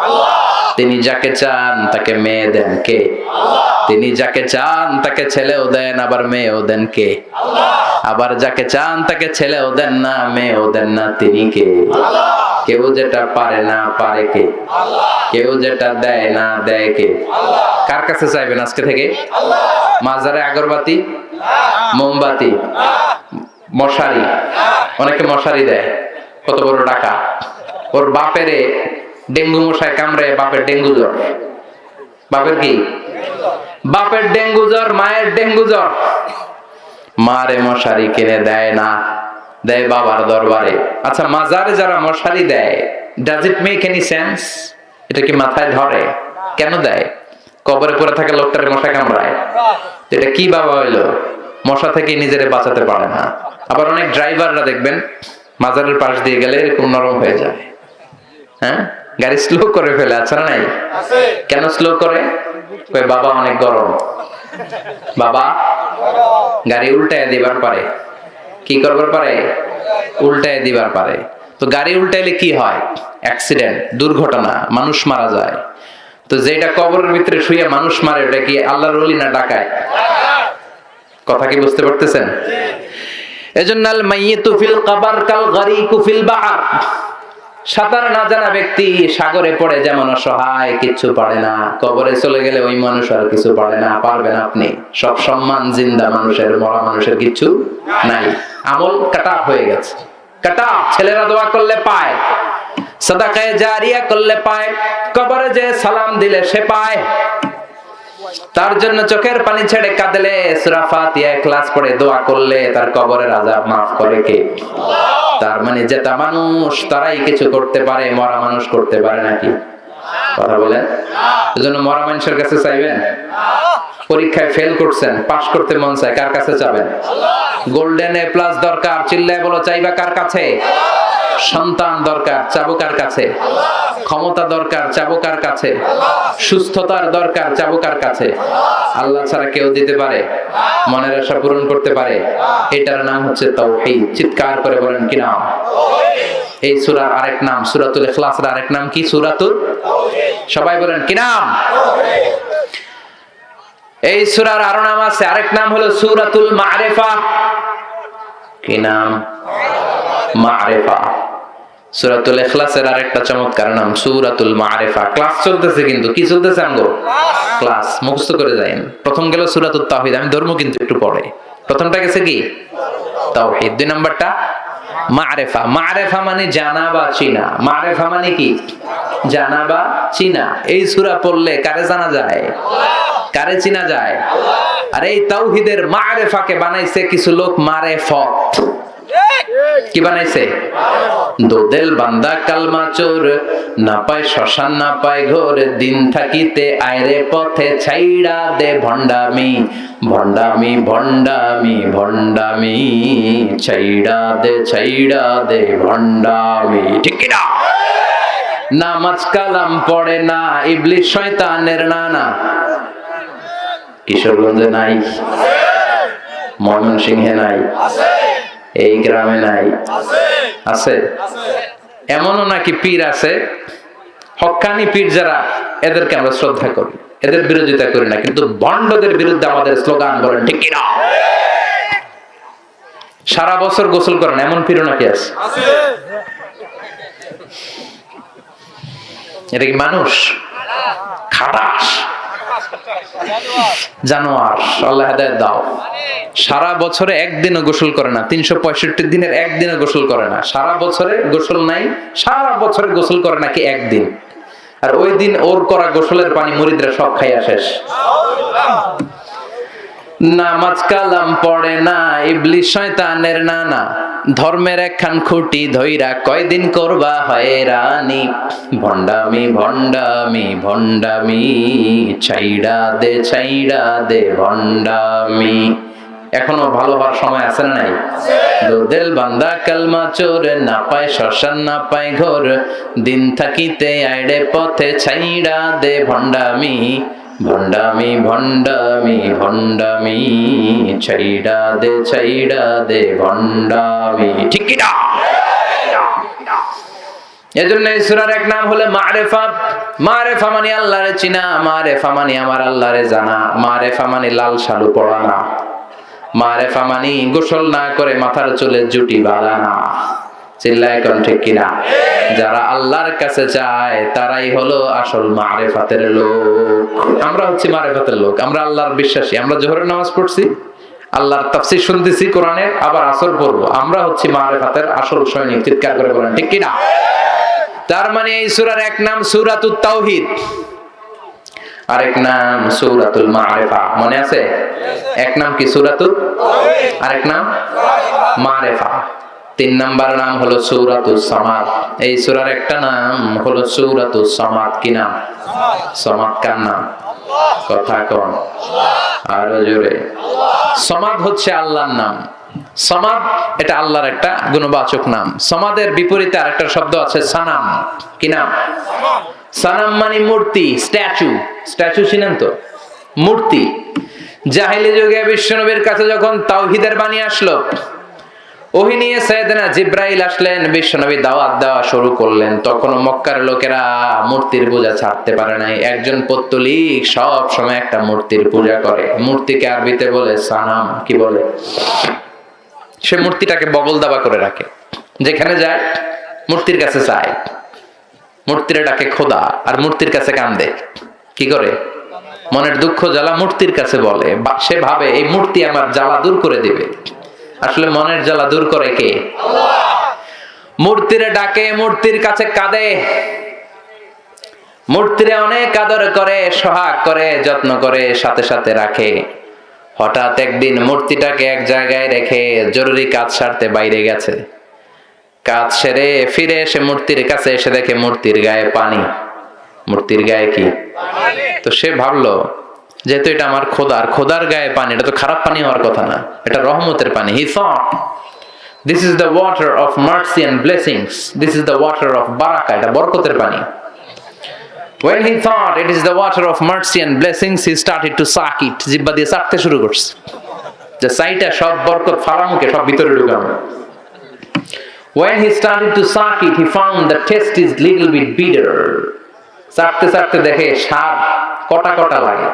আল্লাহ। তিনি যাকে চান তাকে মেয়ে দেন, কে? আল্লাহ। তিনি যাকে চান তাকে ছেলেও দেন আবার মেয়েও দেন, কে? আল্লাহ। আবার যাকে চান তাকে ছেলেও দেন না মেয়েও দেন না, তিনি কে? আল্লাহ। কেউ যেটা পারে না পারে কে? আল্লাহ। কেউ যেটা দেয় না দেয় কে? আল্লাহ। কার কাছে চাইবেন আজকে থেকে? আল্লাহ। মাজারে আগরবাতি, মোমবাতি, মশারি, অনেকে মশারি দেয়, কত বড় টাকা। ওর বাপেরে ডেঙ্গু মশায় কামড়ে, বাপের ডেঙ্গু জ্বর। বাপের কি? বাপের ডেঙ্গু জ্বর, মায়ের ডেঙ্গু জ্বর। মারে মশারি কিনে দেয় না, দেয় বাবার দরবারে। আচ্ছা, মাজারে যারা মশারি দেয়, does it make any sense? এটা কি মাথায় ধরে? কেন দেয়? কবরে পড়ে থাকা লোকটারে মশা কামড়ায়, এটা কি বাবা হইলো? মশা থেকে নিজেরে বাঁচাতে পারে না। আবার অনেক ড্রাইভাররা দেখবেন মাজারের পাশ দিয়ে গেলে এরকম নরম হয়ে যায়, হ্যাঁ, গাড়ি স্লো করে ফেলে। আচ্ছা নাই? কেন স্লো করে? বাবা অনেক গরম, বাবা গাড়ি উল্টায় দিবার পারে। কি করবার পারে? উল্টায় দিবার পারে। তো গাড়ি উল্টাইলে কি হয়? অ্যাক্সিডেন্ট, দুর্ঘটনা, মানুষ মারা যায়। তো যেটা কবরের ভিতরে শুয়ে মানুষ মারে, ওটা কি আল্লাহর ওলি না ডাকায়? কথা কি বুঝতে পারতেছেন? এজন্য আল মাইয়িতু ফিল কবর কাল গরিকু ফিল বাহর। সাঁতার না জানা ব্যক্তি সাগরে পড়ে যেমন অসহায়, কিচ্ছু পারে না, কবরে চলে গেলে ওই মানুষ আর কিছু পারে না। পারবেন আপনি? সব সম্মান জিন্দা মানুষের, মরা মানুষের কিছু নাই। আমল কাটা হয়ে গেছে, কাটা। ছেলেরা দোয়া করলে পায়, সাদাকায়ে জারিয়া করলে পায়, কবরে যে সালাম দিলে সে পায়। তার জন্য চোখের পানি ছেড়ে কাঁদলে, সূরা ফাতিহা ইখলাস পড়ে দোয়া করলে তার কবরের আযাব মাফ করে কে? আল্লাহ। তার মানে যেটা মানুষ তারাই কিছু করতে পারে, মরা মানুষ করতে পারে নাকি? কথা বলেন। এজন্য মরা মানুষের কাছে চাইবেন? পরীক্ষায় ফেল করছেন, পাস করতে মন চায়, কার কাছে চাবেন? আল্লাহ। গোল্ডেন এ প্লাস দরকার, চিল্লায় বলো চাইবা কার কাছে? সন্তান দরকার, চাবো কার কাছে? ক্ষমতা দরকার, চাবো কার কাছে? সুস্থতার দরকার, চাবো কার কাছে? আল্লাহ ছাড়া কেউ দিতে পারে? মনের আশা পূরণ করতে পারে? এটার নাম হচ্ছে তাওহীদ। চিৎকার করে বলেন কি নাম? এই সূরার আরেক নাম, সূরাতুল ইখলাসের আরেক নাম কি? সূরাতুল তাওহীদ। সবাই বলেন কি নাম? এই সূরার আরো নাম আছে, আরেক নাম হলো সূরাতুল মারিফা। কি নাম? মারিফা। সূরাতুল ইখলাসের আরেকটা চমৎকার নাম সূরাতুল মারিফা। ক্লাস চলতেছে, কিন্তু কি চলতেছে? আমগো ক্লাস মুখস্থ করে যায়েন। প্রথম গেল সূরাতুত তাওহীদ, আমি ধর্ম কিন্তু একটু পড়ে। প্রথমটা গেছে কি? তাওহীদ। দুই নাম্বারটা মারিফা। মারিফা মানে জানা বা চিনা। মারিফা মানে কি? জানা বা চিনা। এই সূরা পড়লে কারে জানা যায়? কারে চিনা যায়? আর এই তাওহীদের মারিফাকে বানাইছে কিছু লোক মারেফত। কি বানাইছে? দোদেল বান্দা কালমা চোর, না পায় শ্মশান না পায় ঘোর, দিন থাকিতে আয়রে পথে ছাইড়া দে ভণ্ডামি, ভণ্ডামি ভণ্ডামি ভণ্ডামি, ছাইড়া দে ভণ্ডামি। ঠিক কি না? নামাজ কালাম পড়ে না, ইবলিস শয়তানের নানা। কিশোরগঞ্জে নাই, ময়মনসিংহে নাই, এই গ্রামে নাই, আছে। এমনও নাকি পীর আছে, হক্কানি পীর যারা, এদেরকে আমরা শ্রদ্ধা করি, এদের বিরোধিতা করি না, কিন্তু ভণ্ডদের বিরুদ্ধে আমাদের স্লোগান। বলেন ঠিক কিনা? সারা বছর গোসল করেন এমন পীরও নাকি আছে? এটা কি মানুষ? খাটাস জানোয়ার। আল্লাহ হেদায়েত দাও। সারা বছরে একদিনও গোসল করে না, 365 দিনের একদিনও গোসল করে না। সারা বছরে গোসল নাই, সারা বছরে গোসল করে নাকি একদিন। আর ওই দিন ওর করা গোসলের পানি মুরিদরা সব খাইয়া শেষ। নামাজ কালাম পড়ে না, ইবলিস শয়তানের নানা, ধর্মের একখান খুঁটি ধইরা কয়দিন করবা হয়রানি, ভণ্ডামি ভণ্ডামি ভণ্ডামি, ছাইড়া দে ভণ্ডামি। এখনো ভালো হওয়ার সময় আছে না নাই? দিল বান্দা কালমা চোর, না পায় শ্মশান না পায় ঘর, দিন থাকিতে আইড়ে পথে ছাইড়া দে ভণ্ডামি, ভণ্ডামি ভণ্ডামি ভণ্ডামি, ছাইড়া দে ভণ্ডামি। ঠিক কি না? এজন্য এই সূরার এক নাম হলো মারেফা। মারেফা মানে আল্লাহরে চিনা, মারেফা মানে আমার আল্লাহরে জানা, মারেফা মানে লাল শালু পরা না, মারেফা মানে গোসল না করে মাথার চুলে জুটি বাঁধা না। চিল্লায় কোন ঠিক কিনা? যারা আল্লাহর কাছে যায় তারাই হলো আসল মারেফাতের লোক। আমরা হচ্ছে মারেফাতের লোক, আমরা আল্লাহর বিশ্বাসী। আমরা জোহরের নামাজ পড়ছি, আল্লাহর তাফসীর শুনতেছি কোরআনের, আবার আসর পড়বো। আমরা হচ্ছে মারেফাতের আসল সৈনিক। চিৎকার করে বলেন ঠিক কিনা? তার মানে এই সূরার এক নাম সূরাতুত তাওহীদ, আরেক নাম সূরাতুল মারিফা। মনে আছে? এক নাম কি সূরাতুত তাওহীদ, আরেক নাম মারিফা। তিন নাম্বার নাম হলো সূরাতুস সামাদ। এই সূরার একটা নাম হলো সূরাতুস সামাদ। কি নাম? সামাদ কার নাম? কথা কোন? আরো জোরে। সামাদ হচ্ছে আল্লাহর নাম। সামাদ এটা আল্লাহর একটা গুণবাচক নাম। সামাদের বিপরীতে আরেকটা শব্দ আছে সানাম। কি নাম? সানাম মানে মূর্তি, স্ট্যাচু। স্ট্যাচু চিনেন তো? মূর্তি। জাহেলি যুগে বিশ্বনবীর কাছে যখন তাওহীদের বাণী আসলো, ওহী নিয়ে সাইয়েদনা জিবরাইল আসলেন, বিশ্বনবী দাওয়াত দেওয়া শুরু করলেন। তখন মক্কার লোকেরা মূর্তির পূজা ছাড়তে পারে নাই। একজন পত্তলিক সব সময় একটা মূর্তির পূজা করে। মূর্তিকে আরবিতে বলে সানাম। কি বলে? সে মূর্তিটাকে বগল দাবা করে রাখে, যেখানে যায় মূর্তির কাছে চায়, মূর্তির ডাকে খোদা, আর মূর্তির কাছে কান্দে। কি করে? মনের দুঃখ জ্বালা মূর্তির কাছে বলে। সে ভাবে এই মূর্তি আমার জ্বালা দূর করে দিবে। আসলে মনের জ্বালা দূর করে কে? মূর্তির ডাকে, মূর্তির কাছে কাঁদে, মূর্তিরে অনেক আদর করে, সোহাগ করে, যত্ন করে, সাথে সাথে রাখে। হঠাৎ একদিন মূর্তিটাকে এক জায়গায় রেখে জরুরি কাজ সারতে বাইরে গেছে। কাজ সেরে ফিরে এসে মূর্তির কাছে এসে দেখে মূর্তির গায়ে পানি। মূর্তির গায়ে কি? তো সে ভাবলো, যেহেতু এটা আমার খোদার, খোদার গায়ে পানি, এটা তো খারাপ পানি হওয়ার কথা না, এটা রহমতের পানি। He thought this is the water of mercy and blessings, this is the water of বারাকা, এটা বরকতের পানি। When he thought it is the water of mercy and blessings, he started to suck it. জিহ্বা দিয়ে চাটতে শুরু করছে, যে সাইটা সব বরকত ফালামুকে সব ভিতরে ঢুকানো। When he started to suck it, he found the taste is little bit bitter. চাটতে চাটতে দেখে স্বাদ কটা কটা লাগে,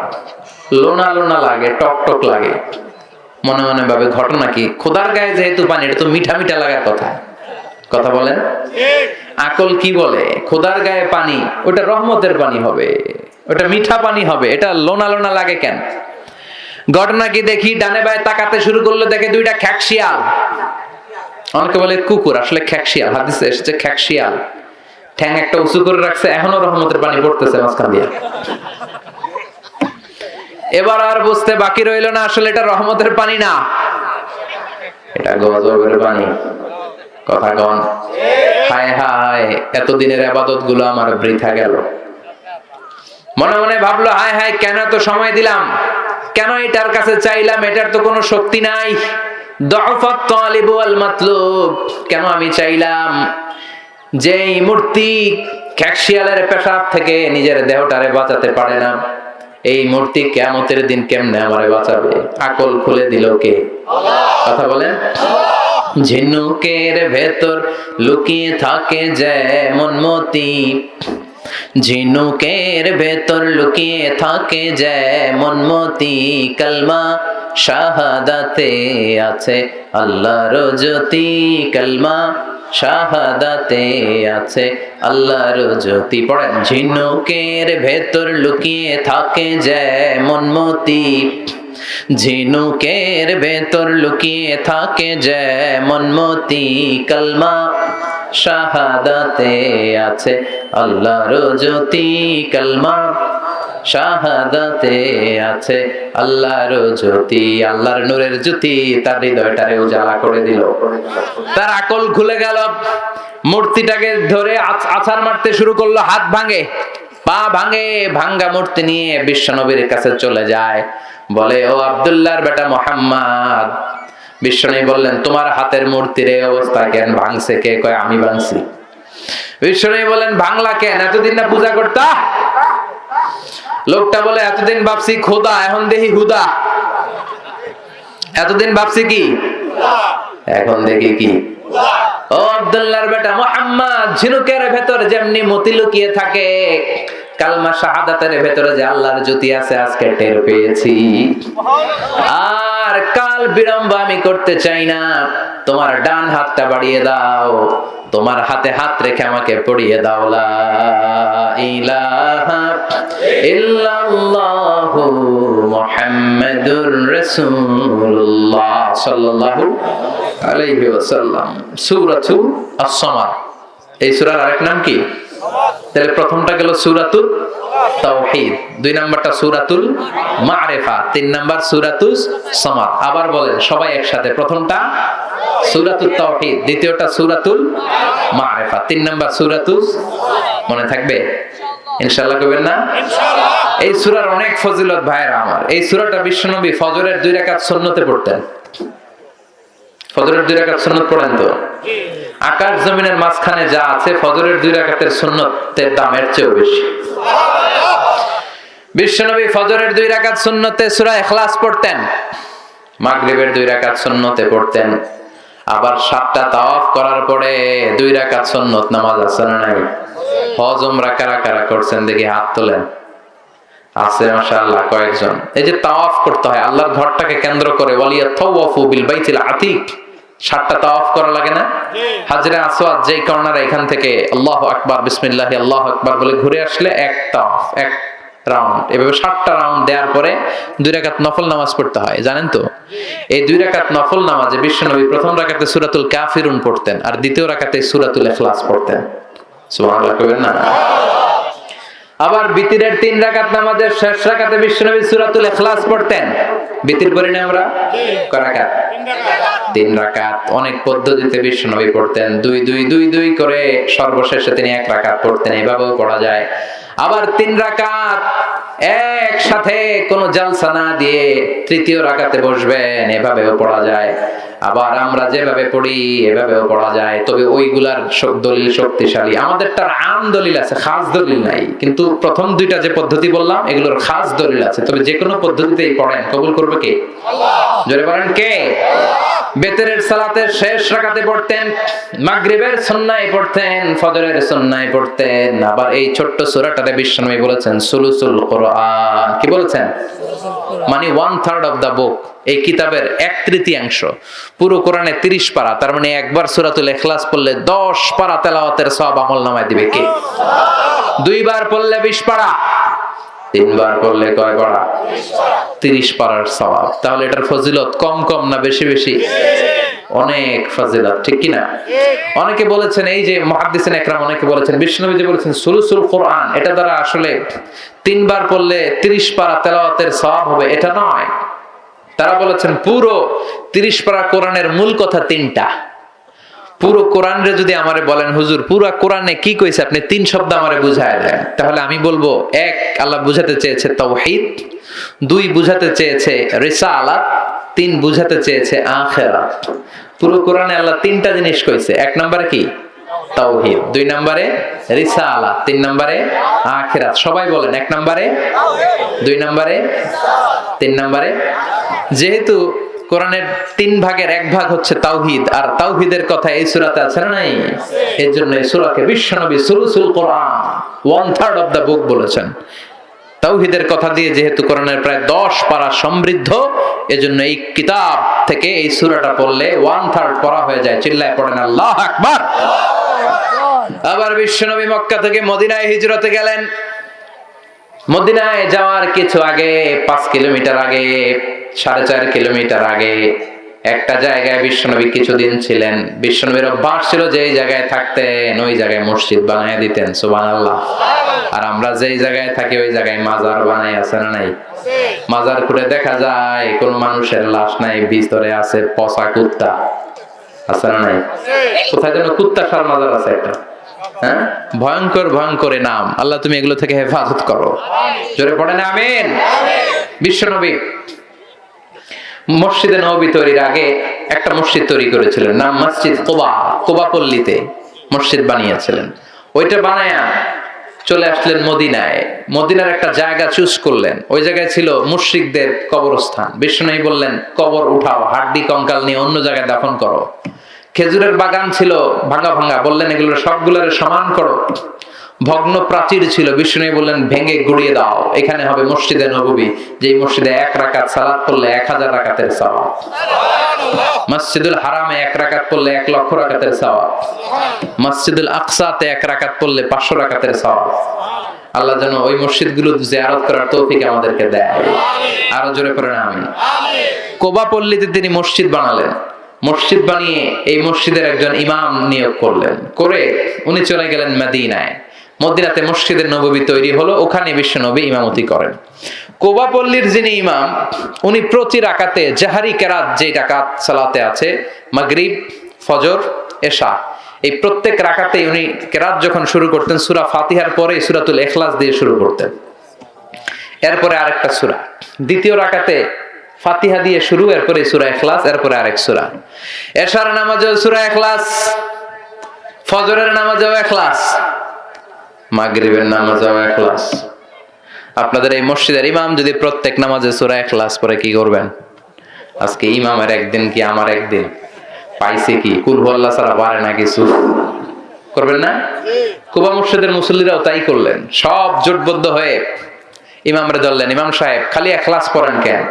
লোনা লোনা লাগে, টক টক লাগে। মনে মনে ভাবে ঘটনা কি? খোদার গায়ে যেহেতু পানি, এটা তো মিঠা মিঠা লাগার কথা। কথা বলেন? আকল কি বলে? খোদার গায়ে পানি, ওটা রহমতের পানি হবে, ওটা মিঠা পানি হবে, এটা লোনা লোনা লাগে কেন? ঘটনা কি দেখি, ডানে বায়ে তাকাতে শুরু করলো, দেখে দুইটা খ্যাকশিয়াল। অনেকে বলে কুকুর, আসলে খ্যাকশিয়াল। হাদিসে এসেছে খ্যাকশিয়াল, ঠ্যাং একটা উঁচু করে রাখছে, এখনো রহমতের পানি পড়তেছে মাঝখান দিয়ে। এবার আর বুঝতে বাকি রইল না, আসলে এটা রহমতের পানি না, এটা গজবের পানি। কথা কন? হায় হায়, এতদিনের ইবাদত গুলো আমার বৃথা গেল। মনে মনে ভাবলো, হায় হায়, কেন তো সময় দিলাম, কেন এটার কাছে চাইলাম, এটার তো কোনো শক্তি নাই। দুআফাত তালিব ওয়াল মাতলুব, কেন আমি চাইলাম যে এই মূর্তি খ্যাকশিয়ালের পেশাব থেকে নিজের দেহটারে বাঁচাতে পারে না, এই মূর্তি কিয়ামতের দিন কেমনে আমারে বাঁচাবে? আকল খুলে দিল কে? কথা বলেন। ঝিনুকের ভেতর লুকিয়ে থাকে যেমন মতি, ঝিনুকের ভেতর লুকিয়ে থাকে যেমন মতি, কালমা শাহাদাতে আছে আল্লাহর জ্যোতি, কালমা শাহাদাতে আছে আল্লাহর জ্যোতি। পড়েন। ঝিনুকের ভেতর লুকিয়ে থাকে যেমন মতি, ঝিনুকের ভেতর লুকিয়ে থাকে যেমন মতি, কালমা শাহাদাতে আছে আল্লাহর জ্যোতি, কালমা শাহাদাতে আছে আল্লাহর জ্যোতি। আল্লাহর নূরের জ্যোতি তার হৃদয়টারে উজালা করে দিল। তার আকল খুলে গেল, মূর্তিটাকে ধরে আছাড় মারতে শুরু করলো, হাত ভাঙে, পা ভাঙে, ভাঙ্গা মূর্তি নিয়ে বিশ্বনবীর কাছে চলে যায়, বলে ও আব্দুল্লাহর বেটা মুহাম্মদ। বিশ্বনবী বললেন তোমার হাতের মূর্তির এই অবস্থা কেন, ভাঙছে কে? কয় আমি ভাঙছি। বিশ্বনবী বলেন ভাঙলা কেন? এতদিন না পূজা করতা? লোকটা বলে এতদিন ভাবছি খোদা, এখন দেখি হুদা। এতদিন ভাবছি কি, এখন দেখি কি। ও আব্দুল্লাহর বেটা মুহাম্মদ, ঝিনুকের ভেতর যেমনি মতি লুকিয়ে থাকে, কালমা শাহাদাতের ভেতরে যে আল্লাহর জ্যোতি আছে আজকে টের পেয়েছি। আর কাল বিলম্ব আমি করতে চাই না, তোমার ডান হাতটা বাড়িয়ে দাও, তোমার হাতে হাত রেখে আমাকে পড়িয়ে দাও লা ইলাহা ইল্লাল্লাহু মুহাম্মাদুর রাসূলুল্লাহ সাল্লাল্লাহু আলাইহি ওয়াসাল্লাম। সূরাতুল আস-সামাদ, এই সূরার আরেক নাম কি? তাহলে প্রথমটা গেল সূরাতুল তাওহীদ, দুই নাম্বারটা সূরাতুল মারিফা, তিন নাম্বার সূরাতুস সামাদ। আবার বলেন সবাই একসাথে, প্রথমটা সূরাতুত তাওহীদ, দ্বিতীয়টা সূরাতুল মারিফা, তিন নাম্বার সূরাতুস। মনে থাকবে ইনশাআল্লাহ? কইবেন না ইনশাআল্লাহ? এই সূরার অনেক ফজিলত ভাইরা আমার। এই সূরাটা বিশ্বনবী ফজরের 2 রাকাত সুন্নতে পড়তেন। ফজরের 2 রাকাত সুন্নত পড়েন তো? আকাশ জমিনের মাঝখানে যা আছে ফজরের 2 রাকাতের সুন্নতের দামের চেয়েও বেশি। বিশ্বনবী ফজরের 2 রাকাত সুন্নতে সূরা ইখলাস পড়তেন, মাগরিবের 2 রাকাত সুন্নতে পড়তেন, আবার 7টা তাওয়াফ করার পরে 2 রাকাত সুন্নত নামাজ আছে না নাই? হজ উমরা কারা কারা করছেন দেখি হাত তোলেন। আছে মাশাআল্লাহ কয়েকজন। এই যে তাওয়াফ করতে হয় আল্লাহর ঘরটাকে কেন্দ্র করে, ওয়ালিয়া তাওয়াফু বিল বাইতিল আতিক, 7টা তাওয়াফ করা লাগে না? হাজরে আসওয়াদ যেই কর্নারে, এখান থেকে আল্লাহু আকবার বিসমিল্লাহ আল্লাহু আকবার বলে ঘুরে আসলে এক তাওয়াফ, এক রাউন্ড। এভাবে 7টা রাউন্ড দেওয়ার পরে 2 রাকাত নফল নামাজ পড়তে হয়, জানেন তো? এই 2 রাকাত নফল নামাজে বিশ্বনবী প্রথম রাকাতে সূরাতুল কাফিরুন পড়তেন, আর দ্বিতীয় রাকাতে সূরাতুল ইখলাস পড়তেন। সুবহানাল্লাহ কইবেন না? আবার বিতিরের 3 রাকাত নামাজের শেষ রাকাতে বিশ্বনবী সূরাতুল ইখলাস পড়তেন। বিতির পড়ি না আমরা? কয় রাকাত? 3 রাকাত। অনেক পদ্ধতিতে বিশ্বনবী পড়তেন, 2-2-2-2 করে, সর্বশেষে তিনি 1 রাকাত পড়তেন। এইভাবেও পড়া যায়। আবার 3 রাকাত একসাথে কোনো জালসা না দিয়ে তৃতীয় রাকাতে বসবেন, এভাবেও পড়া যায়। আবার আমরা যেভাবে পড়ি এভাবেও পড়া যায়, তবে ওইগুলার দলিল শক্তিশালী। আমাদেরটার আম দলিল আছে, খাস দলিল নাই। কিন্তু প্রথম 2টা যে পদ্ধতি বললাম এগুলোর খাস দলিল আছে। তবে যে কোনো পদ্ধতিতেই পড়েন, কবুল করবে কে? আল্লাহ। জোরে বলেন কে? বেতরের সালাতের শেষ রাকাতে পড়তেন, মাগরিবের সুন্নায় পড়তেন, ফজরের সুন্নায় পড়তেন। আবার এই ছোট্ট সূরাটাতে বিশ্বনবী বলেছেন সুলুসুল কোরআন। কি বলেছেন? মানে 1/3 অফ দা বুক। এই কিতাবের 1/3, পুরো কোরআনে 30 পারা। তার মানে একবার সূরাতুল ইখলাস পড়লে 10 পারা তেলাওয়াতের সওয়াব আমলনামায় দিবে কে? 2 বার পড়লে 20 পারা, 3 বার পড়লে কয় পারা? 30 পারার সওয়াব। তাহলে এটার ফজিলত কম কম না বেশি বেশি? অনেক ফজিলত, ঠিক কি না? অনেকে বলেছেন, এই যে মুহাদ্দিসিন ইকরাম অনেকে বলেছেন বিশ্বনবী যে বলেছেন সুলুসুল কোরআন, এটা দ্বারা আসলে 3 বার পড়লে 30 পারা তেলাওয়াতের সওয়াব হবে, এটা নয়। তারা বলেছেন পুরো 30 পারা কোরআনের মূল কথা 3টা। পুরো কোরআনরে যদি আমারে বলেন হুজুর পুরো কোরআনে কি কইছে, আপনি 3 শব্দ আমারে বুঝায় দেন, তাহলে আমি বলবো 1 আল্লাহ বুঝাতে চেয়েছে তাওহীদ, 2 বুঝাতে চেয়েছে রিসালাত, 3 বুঝাতে চেয়েছে আখিরাত। পুরো কোরআনে আল্লাহ 3টা জিনিস কইছে। 1 নম্বরে কি? তাওহীদ, 2 নম্বরে রিসালাত, 3 নম্বরে আখিরাত। সবাই বলেন 1 নম্বরে, 2 নম্বরে, 3 নম্বরে। যেহেতু কোরআনের 3 ভাগের 1 ভাগ হচ্ছে তাওহীদ, আর তাওহীদের কথা এই সূরাতে আছে না নাই? এর জন্য এই সূরাকে বিশ্বনবী সুলুসুল কোরআন, 1/3 অফ দা বুক বলেছেন। তাওহীদের কথা দিয়ে যেহেতু কোরআনের প্রায় 10 পারা সমৃদ্ধ, এজন্য এই কিতাব থেকে এই সূরাটা পড়লে 1/3 পড়া হয়ে যায়। চিল্লায় পড়েন আল্লাহু আকবার। আবার বিশ্বনবী মক্কা থেকে মদিনায় হিজরতে গেলেন। মদিনায় যাওয়ার কিছু আগে, 5 কিলোমিটার আগে, 4.5 কিলোমিটার আগে একটা জায়গায় বিশ্বনবী কিছুদিন ছিলেন। বিশ্বনবীর অভ্যাস ছিল যে এই জায়গায় থাকতেন ওই জায়গায় মসজিদ বানায় দিতেন। সুবহানাল্লাহ। আর আমরা যেই জায়গায় থাকি ওই জায়গায় মাজার বানাই, আছে না নাই? মাজার করে দেখা যায় কোন মানুষের লাশ নাই, ভিতরে আছে পচা কুত্তা, আছে না নাই? কোথায় যেন কুত্তা সার মাজার আছে একটা, হ্যাঁ, ভয়ঙ্কর ভয়ঙ্কর নাম। আল্লাহ তুমি এগুলো থেকে হেফাজত করো, জোরে পড়েন আমিন। বিশ্বনবী মসজিদে নববী তৈরির আগে একটা মসজিদ তৈরি করেছিলেন, নাম মসজিদ কুবা। কুবা পল্লীতে মসজিদ বানিয়েছিলেন। ওইটা বানায়া চলে আসলেন মদিনায়। মদিনার একটা জায়গা চুজ করলেন, ওই জায়গায় ছিল মুশরিকদের কবরস্থান। বিষ্ণুনবী বললেন, কবর উঠাও, হাড্ডি কঙ্কাল নিয়ে অন্য জায়গায় দাফন করো। খেজুরের বাগান ছিল ভাঙা ভাঙা, বললেন এগুলো সবগুলোর সমান করো। ভগ্ন প্রাচীর ছিল, বিষ্ণুনবী বললেন ভেঙে গুড়িয়ে দাও, এখানে হবে মসজিদে নববী, যেই মসজিদে 1 রাকাত সালাত পড়লে 1000 রাকাতের সওয়াব। মসজিদুল হারামে 1 রাকাত পড়লে 1 লক্ষ রাকাতের সওয়াব। মসজিদুল আকসাতে 1 রাকাত পড়লে 500 রাকাতের সওয়াব। আল্লাহ যেন ওই মসজিদগুলো জিয়ারত করার তৌফিক আমাদেরকে দেয়। আরো জোরে পড়েন আমিন। কুবা পল্লীতে তিনি মসজিদ বানালেন। মসজিদ বানিয়ে এই মসজিদের একজন ইমাম নিয়োগ করলেন, করে উনি চলে গেলেন মদিনায়। মদিনাতে মসজিদের নববী তৈরি হলো, ওখানে বিশ্বনবী ইমামতি করেন। কুবা পল্লীর যিনি ইমাম, উনি প্রতি রাকাতে জাহারি কেরাত, যে রাকাত সালাতে আছে মাগরিব, ফজর, এশা, এই প্রত্যেক রাকাতে উনি কেরাত যখন শুরু করতেন, সূরা ফাতিহার পরে সূরাতুল ইখলাস দিয়ে শুরু করতেন। এরপরে আরেকটা সূরা, দ্বিতীয় রাকাতে ফাতিহা দিয়ে শুরু, এরপরে সূরা ইখলাস, এরপরে আরেক সূরা। এশার নামাজেও সূরা ইখলাস, ফজরের নামাজেও ইখলাস, মাগরিবের নামাজেও ইখলাস। আপনাদের এই মসজিদের ইমাম যদি প্রত্যেক নামাজে সূরা ইখলাস পড়ে, কি করবেন? আজকে ইমামের একদিন কি আমার একদিন, পাইছে কি? কুল আল্লাহ ছাড়া পারে না কিছু, করবেন না? কুবা মসজিদের মুসল্লিরাও তাই করলেন, সব জোটবদ্ধ হয়ে ইমামরে ধরলেন, ইমাম সাহেব খালি ইখলাস পড়েন কেন?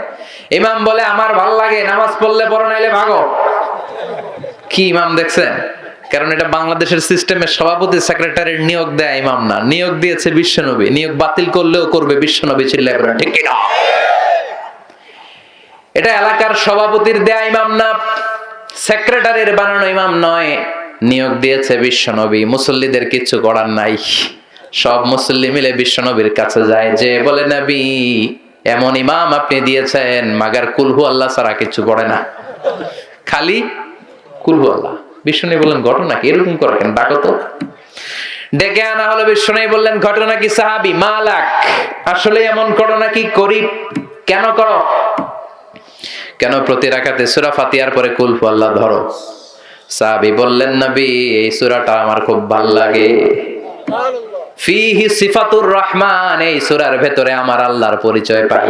ইমাম বলে, আমার ভাল লাগে, নামাজ পড়লে পড়ো, নাইলে ভাগো। কি ইমাম দেখছেন? কারণ এটা বাংলাদেশের সিস্টেমের সভাপতি সেক্রেটারির নিয়োগ দেয় ইমাম না, নিয়োগ দিয়েছে বিশ্বনবী। নিয়োগ বাতিল করলেও করবে বিশ্বনবী, চিল্লায় বলেন ঠিক কি না? এটা এলাকার সভাপতির দেয়া ইমাম না, সেক্রেটারির বানানো ইমাম নয়, নিয়োগ দিয়েছে বিশ্বনবী। মুসল্লিদের কিচ্ছু করার নাই, সব মুসল্লি মিলে বিশ্বনবীর কাছে যায়, যে বলে নবী এমন ইমাম আপনি দিয়েছেন, মাগার কুলহু আল্লাহ ছাড়া কিছু পড়ে না, খালি কুলহু আল্লাহ। বিষ্ণু বললেন, ঘটনা কি? এরকম করে কেন? ডাকো তো। ডেকে আনা হলো। বিষ্ণু বললেন, ঘটনা কি সাহাবী? মালাক, আসলে এমন করো নাকি? করি। কেন করো? কেন প্রতি রাকাতে সূরা ফাতিহার পরে কুলহু আল্লাহ ধরো? সাহাবী বললেন, নবী এই সূরাটা আমার খুব ভালো লাগে, ফিহি সিফাতুর রহমান, এই সূরার ভেতরে আমার আল্লাহর পরিচয় পাই।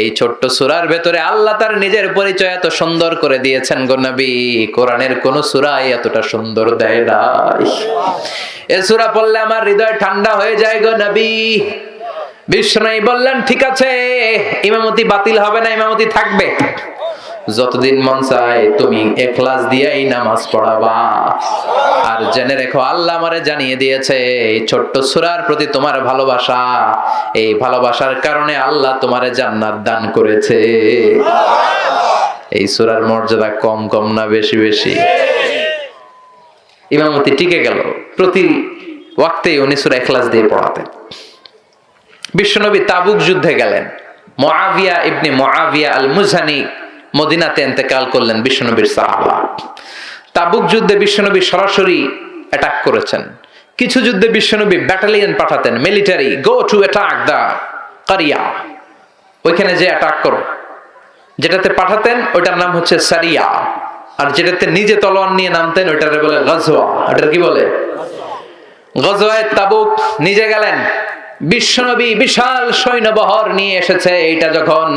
এই ছোট্ট সূরার ভেতরে আল্লাহ তার নিজের পরিচয় এত সুন্দর করে দিয়েছেন গো নবী, কোরআনের কোন সূরায় এতটা সুন্দর দেয় নাই। এই সূরা পড়লে আমার হৃদয় ঠান্ডা হয়ে যায় গো নবী। বিষ্ণু বললেন, ঠিক আছে, ইমামতি বাতিল হবে না, ইমামতি থাকবে, যতদিন মন চায় তুমি ইখলাস দিয়েই নামাজ পড়াবা। আর জেনে রেখো, আল্লাহ আমারে জানিয়ে দিয়েছে এই ছোট্ট সূরার প্রতি তোমার ভালোবাসা, এই ভালোবাসার কারণে আল্লাহ তোমারে জান্নাত দান করেছে। এই সূরার মর্যাদা কম কম না বেশি বেশি? ইমামতি টিকে গেল, প্রতি ওয়াক্তে উনি সূরা ইখলাস দিয়ে পড়াতেন। বিশ্বনবী তাবুক যুদ্ধে গেলেন। মুআবিয়া ইবনে মুআবিয়া আল মুজহানি মদিনাতে ইন্তেকাল করলেন, বিশ্বনবীর সাহাবা। তাবুক যুদ্ধে বিশ্বনবী সরাসরি অ্যাটাক করেছেন। কিছু যুদ্ধে বিশ্বনবী ব্যাটালিয়ন পাঠাতেন, মিলিটারি, গো টু অ্যাটাক দা কারিয়া, ওইখানে যে অ্যাটাক করো। যেটাতে পাঠাতেন ওইটার নাম হচ্ছে সারিয়া, আর যেটাতে নিজে তলোয়ার নিয়ে নামতেন ওইটারে বলে গাজওয়া। ওটার কি বলে? গাজওয়ায়ে তাবুক। নিজে গেলেন বিশ্বনবী, বিশাল সৈন্যবহর নিয়ে এসেছে। এইটা যখন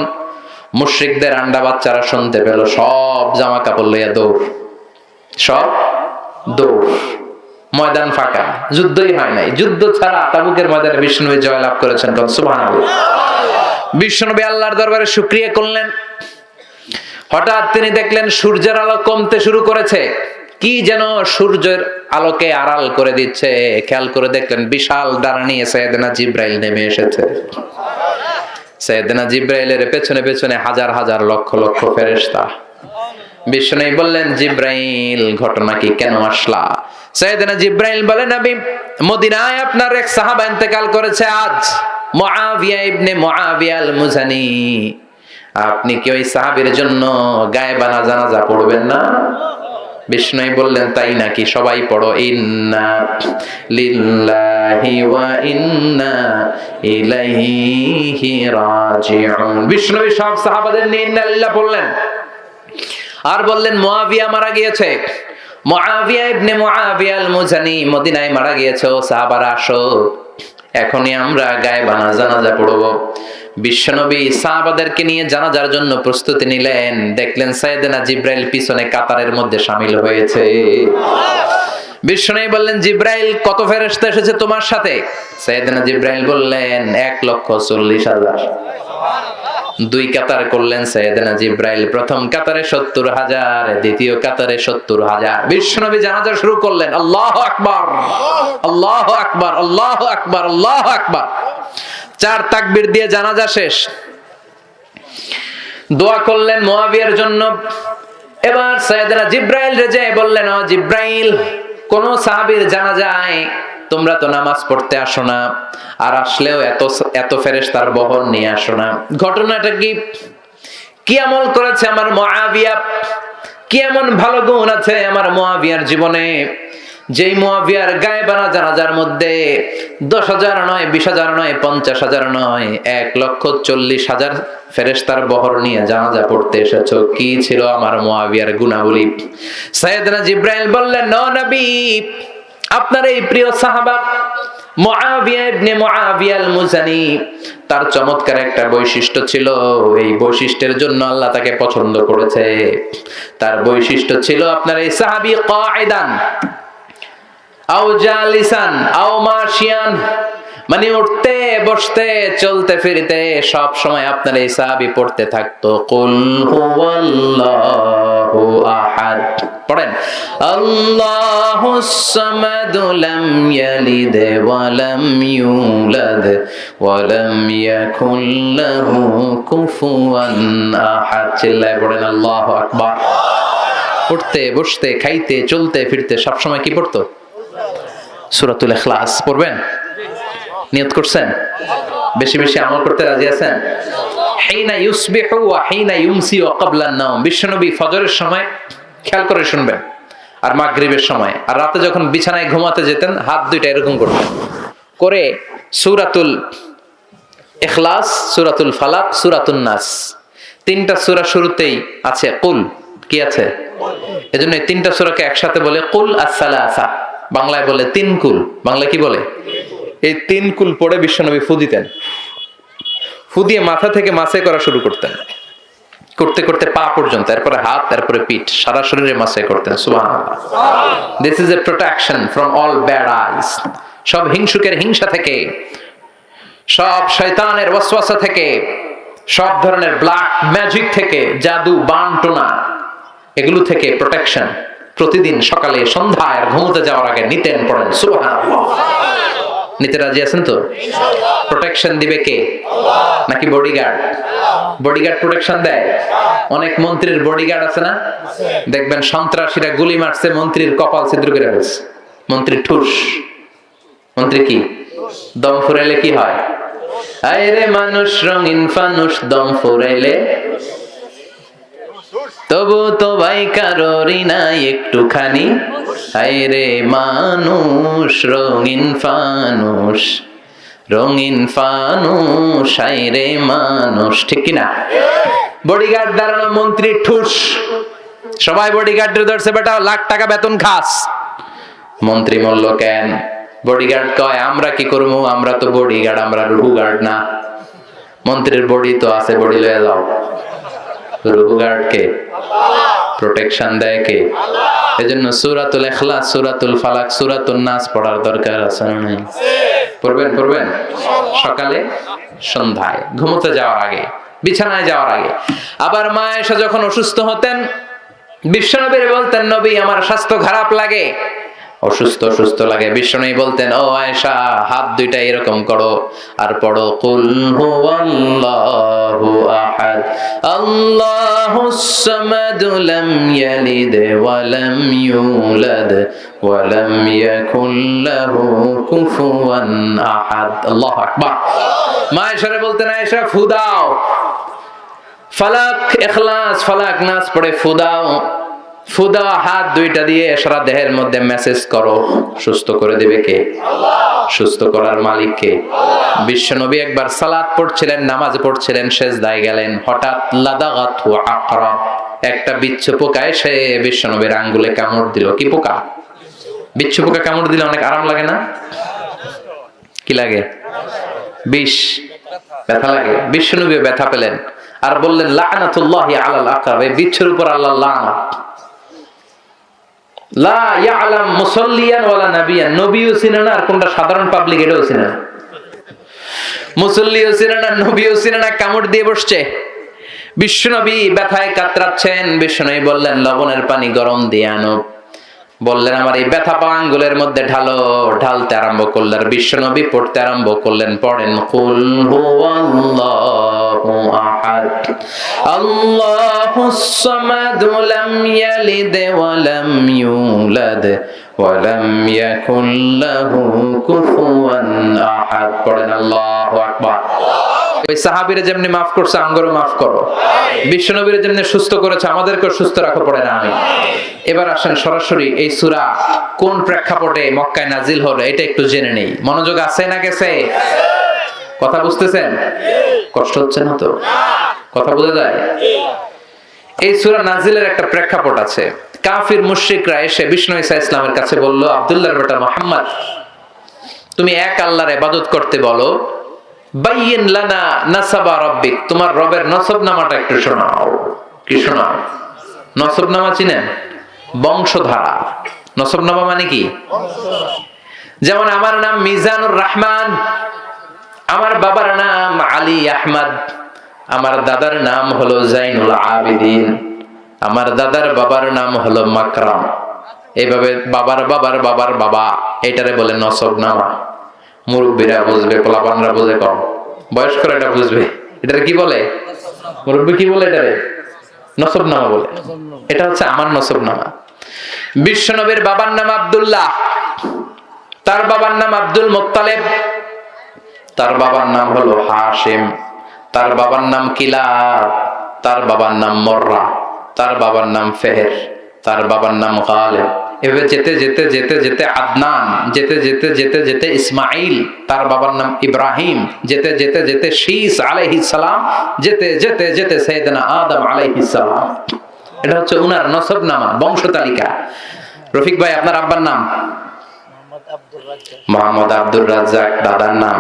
মুশরিকদের আন্ডা বাচ্চারা শুনতে পেল, সব জামা কাপড় লইয়া দৌড়, সব দৌড়, ময়দান ফাঁকা, যুদ্ধই হয় নাই। যুদ্ধ ছাড়া তাবুকের ময়দানে বিশ্বনবী জয়লাভ করেছেন, সুবহানাল্লাহ। বিশ্বনবী আল্লাহর দরবারে শুকরিয়া করলেন। হঠাৎ তিনি দেখলেন সূর্যের আলো কমতে শুরু করেছে, কি যেন সূর্যের আলোকে আড়াল করে দিচ্ছে। খেয়াল করে দেখলেন বিশাল ডানা নিয়ে সাইয়েদনা জিবরাইল নেমে এসেছে। সাইয়েদনা জিবরাইলের পেছনে পেছনে হাজার হাজার লক্ষ লক্ষ ফেরেশতা। বিষ্ণু বললেন, জিবরাইল ঘটনা কি, কেন আসলা? সাইয়েদনা জিবরাইল বলেন, নবী মদিনায় আপনার এক সাহাবা ইন্তেকাল করেছে আজ, মুআবিয়া ইবনে মুআবিয়া আল মুজানি। আপনি কি ওই সাহাবীর জন্য গায়েবানা জানাজা পড়বেন না? বিষ্ণু বললেন তাই নাকি, সবাই পড়ো ইন্না লিল্লাহি ওয়া ইন্না ইলাইহি রাজিউন। বিষ্ণু সব সাহাবাদের নিয়ে ইন্না লিল্লাহ বললেন, আর বললেন মুআবিয়া মারা গিয়েছে, মুআবিয়া ইবনে মুআবিয়া আল মুজানি মদিনায় মারা গিয়েছে, ও সাহাবারা আসো এখনই আমরা গায়েবানা জানাজা পড়ব। বিশ্বনবী সাহাবাদেরকে নিয়ে জানাজার জন্য প্রস্তুতি নিলেন, দেখলেন সাইয়েদনা জিব্রাইল পিছনে কাতারের মধ্যে শামিল হয়েছে। বিশ্বনবী বললেন জিব্রাইল কত ফেরেশতা এসেছে তোমার সাথে? সাইয়েদনা জিব্রাইল বললেন 1,40,000। দুই কাতার করলেন সাইয়েদনা জিব্রাইল, প্রথম কাতারে 70,000, দ্বিতীয় কাতারে 70,000। বিশ্বনবী জানাজা শুরু করলেন, আল্লাহু আকবার আল্লাহু আকবার আল্লাহু আকবার আল্লাহু আকবার, 4 তাকবীর দিয়ে জানাজা শেষ। দোয়া করলেন মুআবিয়ার জন্য। এবার সাইয়েদনা জিব্রাইল রেজে বললেন, ও জিব্রাইল, কোন সাহাবীর জানাজায় তোমরা তো নামাজ পড়তে আসো না, আর আসলেও এত ফেরেশতার বহর নিয়ে আসো না, ঘটনাটা কি আমল করেছে আমার মুআবিয়া? কি এমন ভালো গুণ আছে আমার মুআবিয়ার জীবনে, যেই মুআবিয়ার গায়েবানা জানাজার মধ্যে 10,000 নয়, 20,000 নয়, 50,000 নয়, 1,40,000 ফেরেশতার বহর নিয়ে জানাজা পড়তে এসেছো? কি ছিল আমার মুআবিয়ার গুণাবলী? সাইয়েদনা জিব্রাইল বললেন, ও নবী, আপনার এই প্রিয় সাহাবা মুআবিয়া ইবনে মুআবিয়া আল মুজানি, তার চমৎকার একটা বৈশিষ্ট্য ছিল, এই বৈশিষ্ট্যের জন্য আল্লাহ তাকে পছন্দ করেছে। তার বৈশিষ্ট্য ছিল আপনার এই সাহাবী কাঈদান আও জালিসান আও মাশিয়ান, মানে উঠতে বসতে চলতে ফিরতে সব সময় আপনার এই সাহাবী পড়তে থাকতো কুল হুয়াল্লাহু আহাদ। পড়েন, আল্লাহুস সামাদ লাম ইয়ালিদ ওয়া লাম ইউলাদ ওয়া লাম ইয়াকুল লাহু কুফুয়ান আহাদ। চিল্লায় পড়েন আল্লাহু আকবার। উঠতে বসতে খাইতে চলতে ফিরতে সব সময় কি পড়তো? সূরাতুল ইখলাস পড়বেন? নিয়ত করছেন? বেশি বেশি আমল করতে রাজি আছেন? হিনা ইউসবিহু ওয়া হিনা ইউমসি ওয়া ক্বাবলা আন-নাওম। বিশ্বনবী ফজরের সময়, খেয়াল করে শুনবেন, আর মাগরিবের সময়, আর রাতে যখন বিছানায় ঘুমাতে যেতেন হাত দুইটা এরকম করতেন, করে সূরাতুল ইখলাস, সূরাতুল ফালাক, সূরাতুন নাস, 3টা সূরা শুরুতেই আছে কুল। কি আছে? এজন্য এই 3টা সূরাকে একসাথে বলে কুল আস-সালাসা, বাংলায় বলে 3 কুল। বাংলায় কি বলে? এই 3 কুল পড়ে বিশ্বনবী ফু দিতেন। ফু দিয়ে মাথা থেকে মাসে করা শুরু করতেন, করতে করতে পা পর্যন্ত, তারপরে হাত, তারপরে পিঠ, সারা শরীরে মাসে করতেন। সুবহানাল্লাহ। This is a protection from all bad eyes, সব হিংসুকের হিংসা থেকে, সব শয়তানের ওয়াসওয়াসা থেকে, সব ধরনের ব্ল্যাক ম্যাজিক থেকে, জাদু বানটোনা, এগুলো থেকে প্রোটেকশন প্রতিদিন সকালে সন্ধ্যায় আর ঘুমোতে যাওয়ার আগে নিতেন। পড়েন সুবহানাল্লাহ। নিতে রাজি আছেন তো? প্রোটেকশন দিবে কে? নাকি বডিগার্ড? বডিগার্ড প্রোটেকশন দেয়। অনেক মন্ত্রীর বডিগার্ড আছে না? দেখবেন সন্ত্রাসীরা গুলি মারছে, মন্ত্রীর কপাল ছিদ্র করে ফেলছে, মন্ত্রী ঠুস। মন্ত্রী কি দম ফুরাইলে কি হয়? আরে মানুষ রঙিন ফানুষ, দম ফুরাইলে তবু তো ভাই কারোরই নাই একটুখানি, হায়রে মানুষ রঙিন ফানুষ, রঙিন ফানুষ, হায়রে মানুষ। ঠিক কিনা? বডিগার্ড দাঁড়ানো, মন্ত্রী ঠুস, সবাই বডিগার্ডের ধরছে, বেটা লাখ টাকা বেতন খাস। মন্ত্রী বলল কেন? বডিগার্ড কয় আমরা কি করবো, আমরা তো বডিগার্ড, আমরা রুহু গার্ড না। মন্ত্রীর বডি তো আছে, বডি লয়ে যাও। রুহু গার্ড কে? প্রোটেকশন দেয় কে? এজন্য সূরাতুল ইখলাস, সূরাতুল ফালাক, সূরাতুন নাস পড়ার দরকার আছে না নাই? পড়বেন, পড়বেন সকালে সন্ধ্যায়, ঘুমোতে যাওয়ার আগে, বিছানায় যাওয়ার আগে। আবার মা আয়েশা যখন অসুস্থ হতেন, বিশ্বনবী বলতেন, নবী আমার স্বাস্থ্য খারাপ লাগে, অসুস্থ অসুস্থ লাগে। বিশ্বনবী বলতেন, ও আয়েশা হাত দুইটা এরকম করো আর পড়ো কুল হুয়াল্লাহু আহাদ আল্লাহুস সামাদ লাম ইয়ালিদ ওয়া লাম ইউলাদ ওয়া লাম ইয়াকুল লাহু কুফুয়ান আহাদ। আল্লাহু আকবার। মা আয়েশা বলতেন, আয়েশা ফু দাও, ফালাক ইখলাস ফালাক নাস পড়ে ফু দাও, ফুদা হাত দুইটা দিয়ে সারা দেহের মধ্যে মেসেজ করো, সুস্থ করে দেবে কে? সুস্থ করার মালিক কে? বিশ্বনবী একবার সালাত পড়ছিলেন, নামাজ পড়ছিলেন, সেজদায় গেলেন, হঠাৎ লাদাগাতহু আকরাব, একটা বিচ্ছু পোকা এসে বিশ্বনবীর আঙ্গুলে কামড় দিল। কি পোকা? বিচ্ছু পোকা কামড় দিলে অনেক আরাম লাগে না? কি লাগে? বিষ, ব্যথা লাগে। বিশ্বনবী ব্যথা পেলেন আর বললেন লাআনাতুল্লাহি আলাল আকরাব, এই বিচ্ছুর উপর আল্লাহর লানত। লা ইয়ালাম মুসাল্লিয়ান ওয়ালা নাবিয়ান, নবীও চিনে না আর কোনটা সাধারণ পাবলিক এটাও চিনে না, মুসল্লিও চিনে না, নবীও চিনে না, কামড় দিয়ে বসছে। বিশ্বনবী ব্যথায় কাতরাচ্ছেন। বিশ্বনবী বললেন লবণের পানি গরম দিয়ে আনো। বললেন আমার এই ব্যথা পা আঙ্গুলের মধ্যে ঢালো। ঢালতে আরম্ভ করলেন, বিশ্বনবী পড়তে আরম্ভ করলেন। পড়েন কুল হুয়াল্লাহু আহাদ আল্লাহুস সামাদ লাম ইয়ালিদ ওয়া লাম ইউলাদ ওয়া লাম ইয়াকুল লাহু কুফুয়ান আহাদ। পড়েন আল্লাহু আকবার। ওই সাহাবীরা যেমনি মাফ করছে আমগরও মাফ করো, বিশ্বনবীরা যেমনি সুস্থ করেছে আমাদেরকেও সুস্থ রাখো। পড়েন আমিন। এবার আসেন সরাসরি এই সূরা কোন প্রেক্ষাপটে মক্কায় নাজিল হলো এটা একটু জেনে নেই। মনোযোগ আছে না গেছে? কথা বুঝতেছেন? কষ্ট হচ্ছে না তো? কথা বোঝা যায়? এই সূরা নাজিলের একটা প্রেক্ষাপট আছে। কাফির মুশরিকরা এসে বিষ্ণু ঈসা ইসলামের কাছে বলল, আব্দুল্লাহর বেটা মুহাম্মদ, তুমি এক আল্লাহর ইবাদত করতে বলো, বাইয়িন লানা নাসাবা রাব্বিক, তোমার রবের নসবনামাটা একটু শোনাও। কি শোনাও? নসবনামা চিনেন? বংশধারা। নসবনামা মানে কি? যেমন আমার নাম মিজানুর রহমান, আমার বাবার নাম আলী আহমদ, আমার দাদার নাম হলো জাইনুল আবিদিন, আমার দাদার বাবার নাম হলো মাকরাম। এইভাবে বাবার বাবার বাবার বাবা, এটারে বলে নসবনামা। মুরব্বীরা বুঝবে, পোলাপানরা বুঝে কম, বয়স্করা এটা বুঝবে। এটারে কি বলে? মুরব্বী কি বলে? এটারে নসবনামা বলে। এটা হচ্ছে আমার নসবনামা। বিশ্বনবীর বাবার নাম আব্দুল্লাহ, তার বাবার নাম আব্দুল মুত্তালিব, তার বাবার নাম হলো হাশিম, তার বাবার নাম কিলাব, তার বাবার নাম মুররা, তার বাবার নাম ফেহের, তার বাবার নাম গালিব। এভাবে যেতে যেতে যেতে যেতে আদনান, যেতে যেতে যেতে যেতে ইসমাইল, তার বাবার নাম ইব্রাহিম, যেতে যেতে যেতে শীস আলাইহিস সালাম, যেতে যেতে যেতে সাইয়েদনা আদম আলাইহিস সালাম। এটা হচ্ছে উনার নসবনামা, বংশ তালিকা। রফিক ভাই আপনার আব্বার নাম? মোহাম্মদ আব্দুর রাজ্জাক। দাদার নাম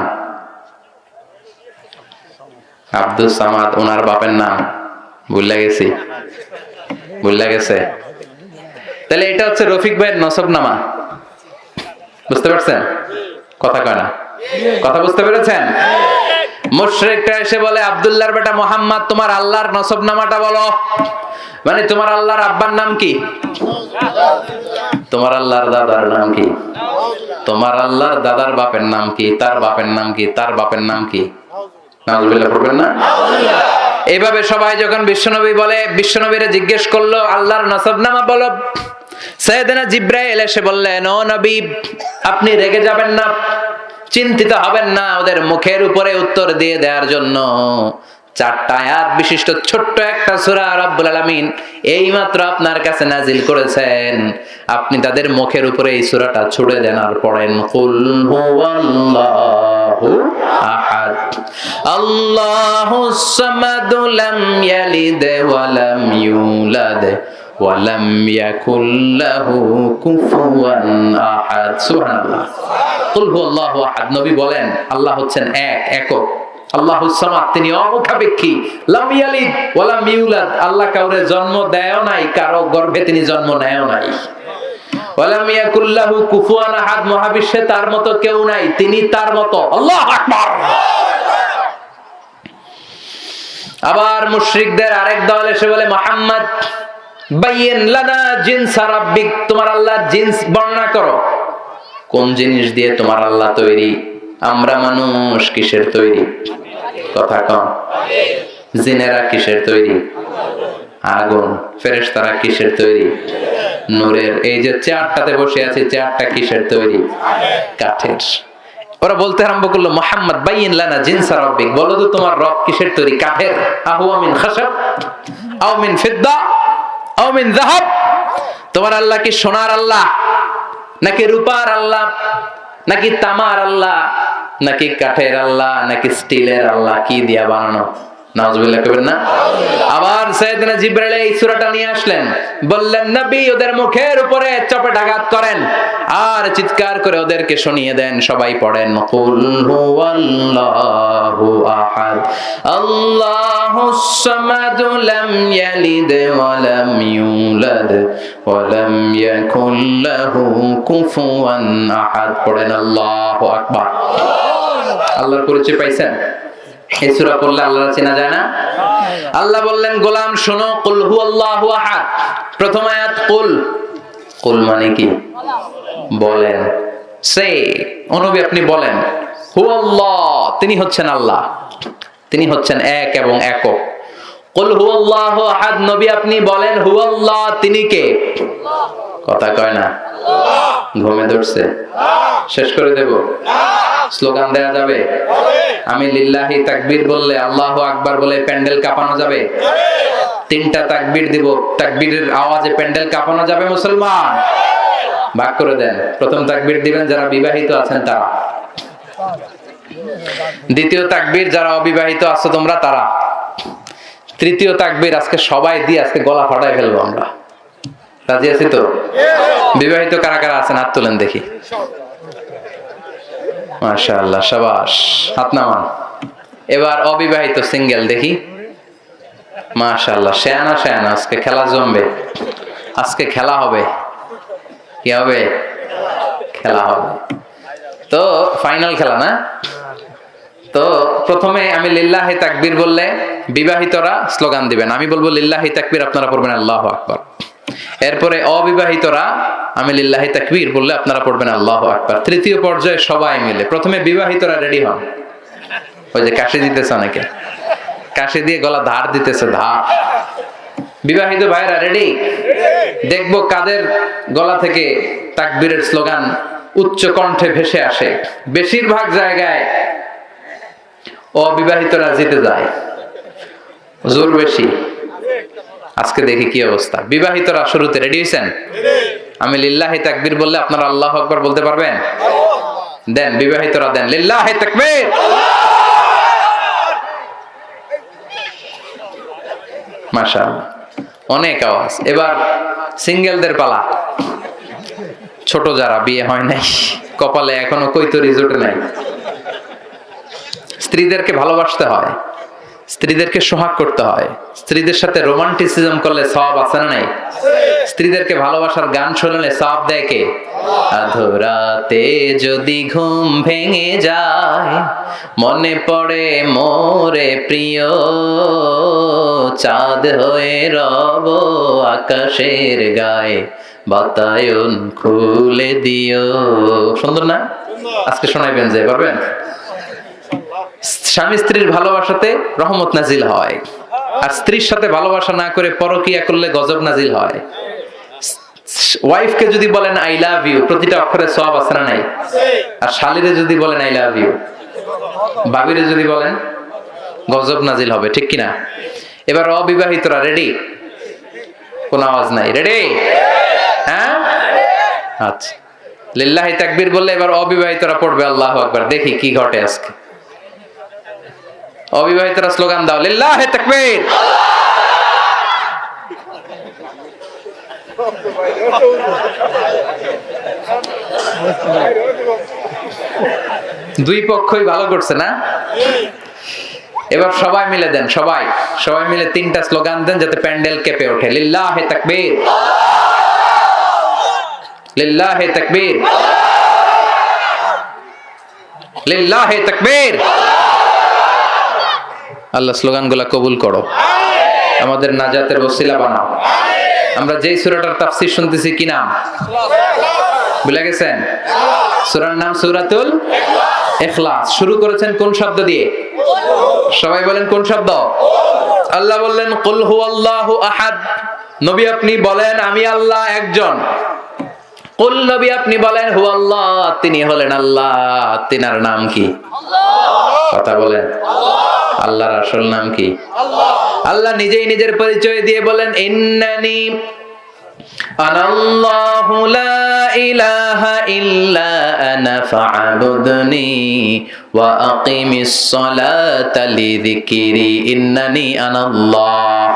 আব্দুস সামাদ। ওনার বাপের নাম ভুলে গেছি, ভুলে গেছে। তাহলে এটা হচ্ছে রফিক ভাইয়ের নসবনামা। বুঝতে পারছেন? কথা কয় না, কথা বুঝতে পেরেছেন? মুশরিকরা এসে বলে আব্দুল্লাহর বেটা মুহাম্মদ, তোমার আল্লাহর নসবনামাটা বলো। মানে তোমার আল্লাহর আব্বার নাম কি? তোমার আল্লাহর দাদার নাম কি? তোমার আল্লাহর দাদার বাপের নাম কি? তার বাপের নাম কি? তার বাপের নাম কি? নাউজুবিল্লাহ পড়বেন না? এইভাবে সবাই যখন বিশ্বনবী বলে, বিশ্বনবীরে জিজ্ঞেস করলো আল্লাহর নসবনামা বলো। সাইয়েদনা জিবরাইল এসে বললেন, ও নবী, আপনি রেগে যাবেন না, চিন্তিত হবেন না। ওদের মুখের উপরে উত্তর দিয়ে দেওয়ার জন্য 4টা আয়াত বিশিষ্ট ছোট্ট একটা সূরা রব্বুল আলামিন এইমাত্র আপনার কাছে নাজিল করেছেন। আপনি তাদের মুখের উপরে এই সূরাটা ছুড়ে দেন আর পড়েন কুল হুয়াল্লাহু আহাদ আল্লাহুস সামাদ লাম ইয়ালিদ ওয়া লাম ইউলাদ ওয়া লাম ইয়াকুল লাহু কুফুয়ান আহাদ। সুবহানাল্লাহ। কুল হুয়াল্লাহু আহাদ। নবী বলেন আল্লাহ হচ্ছেন এক, একক। আল্লাহুস সামাদ, তিনি অমুখাপেক্ষী। লাম ইয়ালিদ ওয়া লাম ইউলাদ, আল্লাহ কাউরে জন্ম দেয়ও নাই, কারো গর্ভে তিনি জন্ম নেয়ও নাই। ওয়া লাম ইয়াকুল লাহু কুফুয়ান আহাদ, মহাবিশ্বে তার মতো কেউ নাই, তিনি তার মতো। আল্লাহু আকবার। আবার মুশরিকদের আরেক দল এসে বলে মুহাম্মদ, বাইয়িন লানা জিনসা রাব্বিক, তোমার আল্লাহর জিন্স বর্ণনা করো। কোন জিনিস দিয়ে তোমার আল্লাহ তৈরি? আমরা মানুষ কিসের তৈরি? কথা কম। জিনেরা কিসের তৈরি? আগুন। ফেরেশতারা কিসের তৈরি? নূরের। এই যে চেয়ারটাতে বসে আছে, চেয়ারটা কিসের তৈরি? কাঠের। ওরা বলতে আরম্ভ করলো মুহাম্মদ বাইয়িন লানা জিনসা রাব্বিক, বলো তো তোমার রব কিসের তৈরি? কাঠের। আহুয়া মিন খাশাব আও মিন ফিদ্দা আও মিন যাহাব তোমার আল্লাহ কি সোনার আল্লাহ, নাকি রূপার আল্লাহ, নাকি তামার আল্লাহ, নাকি কাঠের আল্লাহ, নাকি স্টিলের আল্লাহ? কি দিয়া বানানো? নাউজুবিল্লাহ কইবেন না? আবার সাইয়েদনা জিবরাইল এই সূরাটা নিয়ে আসলেন, বললেন নবী ওদের মুখের উপরে চপেটাঘাত করেন আর চিৎকার করে ওদেরকে শুনিয়ে দেন। সবাই পড়েন, কুল হুয়াল্লাহু আহাদ আল্লাহুস সামাদ লাম ইয়ালিদ ওয়া লাম ইউলাদ ওয়া লাম ইয়াকুল লাহু কুফুয়ান আহাদ। পড়েন আল্লাহু আকবার। আল্লাহর পরিচয় পাইছেন? এই সূরা পড়লে আল্লাহর চেনা যায় না? আল্লাহ বললেন, গোলাম শোনো, কুল হুয়াল্লাহু আহাদ। প্রথম আয়াত কুল। কুল মানে কি? বলেন। সে ও নবী আপনি বলেন, হুয়াল্লাহ তিনি হচ্ছেন আল্লাহ, তিনি হচ্ছেন এক এবং একক। কুল হুয়াল্লাহু আহাদ নবী আপনি বলেন হুয়াল্লাহ তিনি কে? কথা কয় না। ঘুমে ধরছে? শেষ করে দেব? স্লোগান দেয়া যাবে? আমি লিল্লাহি তাকবীর বললে, আল্লাহু আকবার বলে প্যান্ডেল কাঁপানো যাবে? তিনটা তাকবীর দিব, তাকবীরের আওয়াজে প্যান্ডেল কাঁপানো যাবে মুসলমান? ভাগ করে দেন। প্রথম তাকবীর দিবেন যারা বিবাহিত আছেন তারা, দ্বিতীয় তাকবীর যারা অবিবাহিত আছো তোমরা তারা, তৃতীয় তাকবীর আজকে সবাই দিয়ে আজকে গলা ফাটাই ফেলবো আমরা। রাজি আছি তো? বিবাহিত কারা কারা আছেন হাত তোলেন দেখি। মাশাআল্লাহ, শাবাশ, হাত নামান। এবার অবিবাহিত সিঙ্গেল দেখি। মাশাআল্লাহ, শেয়ানা শেয়ানা। আজকে খেলা জমবে, আজকে খেলা হবে। কি হবে? খেলা হবে। তো ফাইনাল খেলা না? তো প্রথমে আমি লিল্লাহি তাকবীর বললে বিবাহিতরা স্লোগান দিবেন, আমি বলবো লিল্লাহি তাকবীর, আপনারা পড়বেন আল্লাহু আকবার। এরপরে অবিবাহিতরা আমি লিল্লাহি তাকবীর বললে আপনারা পড়বেন আল্লাহু আকবার। তৃতীয় পর্যায়ে সবাই মিলে, প্রথমে বিবাহিতরা রেডি হন। ওই যে কাশি দিতেছে অনেকে, কাশি দিয়ে গলা ধার দিতেছে, ধার। বিবাহিত ভাইরা রেডি? দেখবো কাদের গলা থেকে তাকবীরের স্লোগান উচ্চ কণ্ঠে ভেসে আসে। বেশিরভাগ জায়গায় অবিবাহিতরা জিতে যায়, জোর বেশি। আজকে দেখি কি অবস্থা। বিবাহিতরা শুরুতে রেডি হয়েছেন? আমি লিল্লাহি তাকবীর বললে আপনারা আল্লাহু আকবার বলতে পারবেন? দেন, বিবাহিতরা দেন লিল্লাহি তাকবীর। মাশাআল্লাহ, অনেক আওয়াজ। এবার সিঙ্গেলদের পালা। ছোট যারা বিয়ে হয় নাই, কপালে এখনো কৈতরি জোটে নাই। স্ত্রীদেরকে ভালোবাসতে হয়, স্ত্রীদেরকে সোহাগ করতে হয়, স্ত্রীদের সাথে রোমান্টিসিজম করলে সওয়াব আছে না নাই? স্ত্রীদেরকে ভালোবাসার গান শুনলে সওয়াব দেয় কে? আধরাতে যদি ঘুম ভেঙে যায়, মনে পড়ে মোরে প্রিয়, চাঁদ হয়ে রব আকাশের গায়ে, বাতায়ন খুলে দিও। সুন্দর না? আজকে শোনাইবেন, যে পারবেন? স্বামী স্ত্রীর ভালোবাসাতে রহমত নাজিল হয়, আর স্ত্রীর সাথে ভালোবাসা না করে পরকিয়া করলে গজব নাজিল হয়। ওয়াইফকে যদি বলেন আই লাভ ইউ, প্রতিটা অক্ষরে সওয়াব আছে না নাই? আর শালীরে যদি বলেন আই লাভ ইউ, ভাবিরে যদি বলেন, গজব নাজিল হবে, ঠিক কিনা? এবার অবিবাহিতরা রেডি? কোন আওয়াজ নাই, রেডি? হ্যাঁ, আচ্ছা। লিল্লাহি তাকবীর বললে এবার অবিবাহিতরা পড়বে আল্লাহু আকবার। দেখি কি ঘটে আজকে। অবিবাহিতরা স্লোগান দাও, লিল্লাহি তাকবীর। দুই পক্ষই ভালো করছে না? এবার সবাই মিলে দেন, সবাই মিলে তিনটা স্লোগান দেন যাতে প্যান্ডেল কেঁপে ওঠে। লিল্লাহি তাকবীর, লিল্লাহি তাকবীর, লিল্লাহি তাকবীর। আল্লাহ স্লোগানগুলো কবুল করো, আমাদের নাজাতের ওসিলা বানাও। আমরা যেই সূরাটার তাফসীর শুনতেছি কি নাম ভুলে গেছেন? সূরার নাম সূরাতুল ইখলাস। শুরু করেছেন কোন শব্দ দিয়ে? সবাই বলেন কোন শব্দ? আল্লাহ বললেন কুল হুয়াল্লাহু আহাদ, নবী আপনি বলেন আমি আল্লাহ একজন। কুল নবী আপনি বলেন হুয়াল্লাহ, তিনি হলেন আল্লাহ। তিনার নাম কি? কথা বলেন। আল্লাহর আসল নাম কি? আল্লাহ নিজেই নিজের পরিচয় দিয়ে বলেন ইন্নানি আনাল্লাহু লা ইলাহা ইল্লা আনা ফা'বুদনি ওয়া আকিমিস সালাতা লিযিকরি ইন্নানি আনাল্লাহ।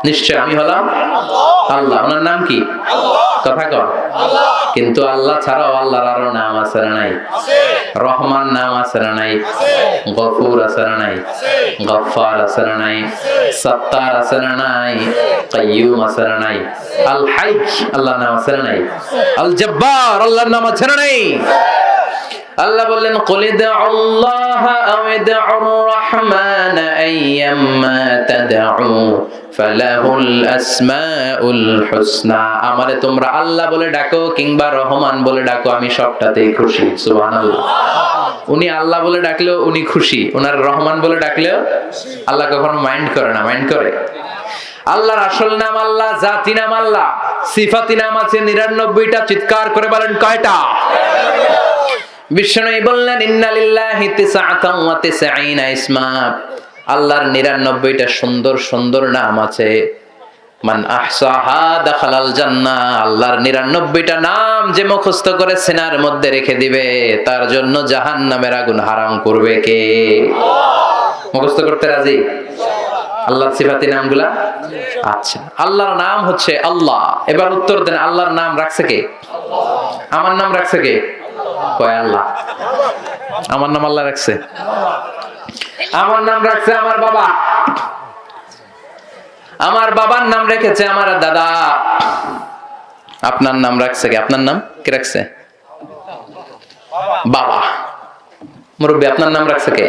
নিশ্চয় আমি হলাম আল্লাহ। ওনার নাম কি? কথা কর। কিন্তু আল্লাহ ছাড়াও আল্লাহর আরো নাম আছে না নাই? রহমান নাম আছে না নাই? গফুর আছে না নাই? গফফার আছে না নাই? সত্তার আছে না নাই? কাইয়ুম আছে না নাই? আল হাই আল্লাহর নাম আছে না নাই? আল জব্বার আল্লাহর নাম আছে না নাই? আল্লাহ বললেন কুল ইদউল্লাহ আও ইদউর রহমান আইয়াম্মা তাদউ ফালাহুল আসমাউল হুসনা। আমারে তোমরা আল্লাহ বলে ডাকো কিংবা রহমান বলে ডাকো, আমি সবটাতেই খুশি। সুবহানাল্লাহ। উনি আল্লাহ বলে ডাকলেও উনি খুশি, ওনার রহমান বলে ডাকলেও আল্লাহ কখনো মাইন্ড করে না। মাইন্ড করে? আল্লাহর আসল নাম আল্লাহ, জাতি নাম আল্লাহ, সিফাতি নাম আছে 99টা। চিৎকার করে বলেন কয়টা? বিষ্ণু বললেন ইন্না লিল্লাহি তিসআতান ওয়া তিসঈনা ইসমা। আল্লাহর 99টা সুন্দর সুন্দর নাম আছে। মান আহসাহা দাখালাল জান্নাহ। আল্লাহর 99টা নাম যে মুখস্থ করে সিনার মধ্যে রেখে দিবে তার জন্য জাহান্নামের আগুন হারাম করবে কে? মুখস্থ করতে রাজি? আল্লাহর সিফাতি নামগুলা? আচ্ছা, আল্লাহর নাম হচ্ছে আল্লাহ। এবার উত্তর দেন, আল্লাহর নাম রাখছে কে? আমার নাম রাখছে কে? কয় আল্লাহ। আমার নাম আল্লাহ রাখছে? আমার নাম রাখছে আমার বাবা। আমার বাবার নাম রেখেছে আমার দাদা। আপনার নাম রাখছে কে? আপনার নাম কে রাখছে? বাবা। মুরব্বী আপনার নাম রাখছে কে?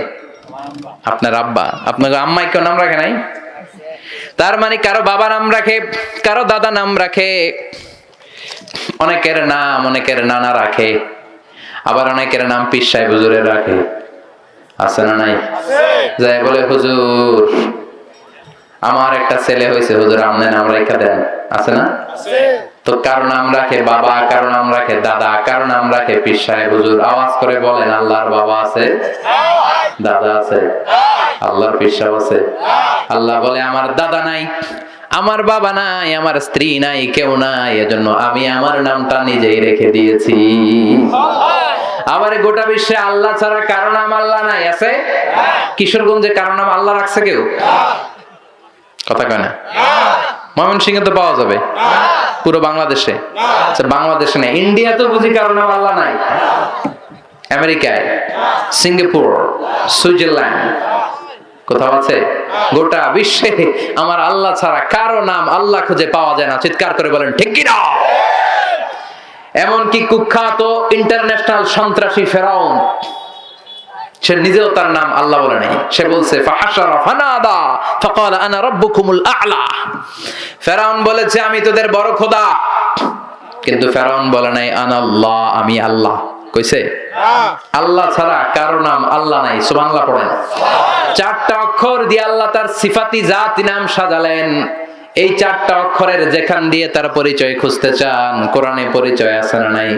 আপনার আব্বা। আপনার আম্মাই কেউ নাম রাখে নাই? তার মানে কারো বাবা নাম রাখে, কারো দাদা নাম রাখে, অনেকের নাম অনেকের নানা রাখে, আবার অনেকের নাম পীর সাহেব হুজুরের রাখে। আছে না নাই? যাই বলে হুজুর আমার একটা ছেলে হয়েছে, হুজুর আপনি নাম রাখা দেন। আছে না? তো কারো নাম রাখে বাবা, কারো নাম রাখে দাদা, কারো নাম রাখে পীর সাহেব হুজুর। আওয়াজ করে বলেন আল্লাহর বাবা আছে, দাদা আছে, আল্লাহর পীর সাহেব আছে? আল্লাহ বলে আমার দাদা নাই, আমার বাবা নাই, আমার স্ত্রী নাই, কেউ নাই, এজন্য আমি আমার নামটা নিজেই রেখে দিয়েছি। আবার গোটা বিশ্বে আল্লাহ ছাড়া কারো নাম আল্লাহ নাই? আছে? কিশোরগঞ্জে কারো নাম আল্লাহ রাখছে কেউ? কথা কয় না? ময়মনসিংহে তো পাওয়া যাবে, পুরো বাংলাদেশে? আচ্ছা, বাংলাদেশে নেই, ইন্ডিয়াতেও বুঝি কারো নাম আল্লাহ নাই? আমেরিকায়, সিঙ্গাপুর, সুইজারল্যান্ড কোথাও আছে? গোটা বিশ্বে আমার আল্লাহ ছাড়া কারো নাম আল্লাহ খুঁজে পাওয়া যায় না। চিৎকার করে বলেন ঠিক কি না? এমনকি কুখ্যাত ইন্টারন্যাশনাল সন্ত্রাসী ফেরাউন, সে নিজেও তার নাম আল্লাহ বলে নাই। সে বলছে ফাহাশারা ফানাদা ফাকালা আনা রাব্বুকুমুল আ'লা। ফেরাউন বলেছে আমি তোদের বড় খোদা, কিন্তু ফেরাউন বলে নাই আনাল্লাহ, আমি আল্লাহ। কইছে? আল্লাহ ছাড়া কারো নাম আল্লাহ নাই। সুবহানাল্লাহ পড়েন। 4টা অক্ষর দিয়ে আল্লাহ তার সিফাতি জাতি নাম সাজালেন। এই 4টা অক্ষরের যেখান দিয়ে তার পরিচয় খুঁজতে চান, কোরআনে পরিচয় আছে না নাই?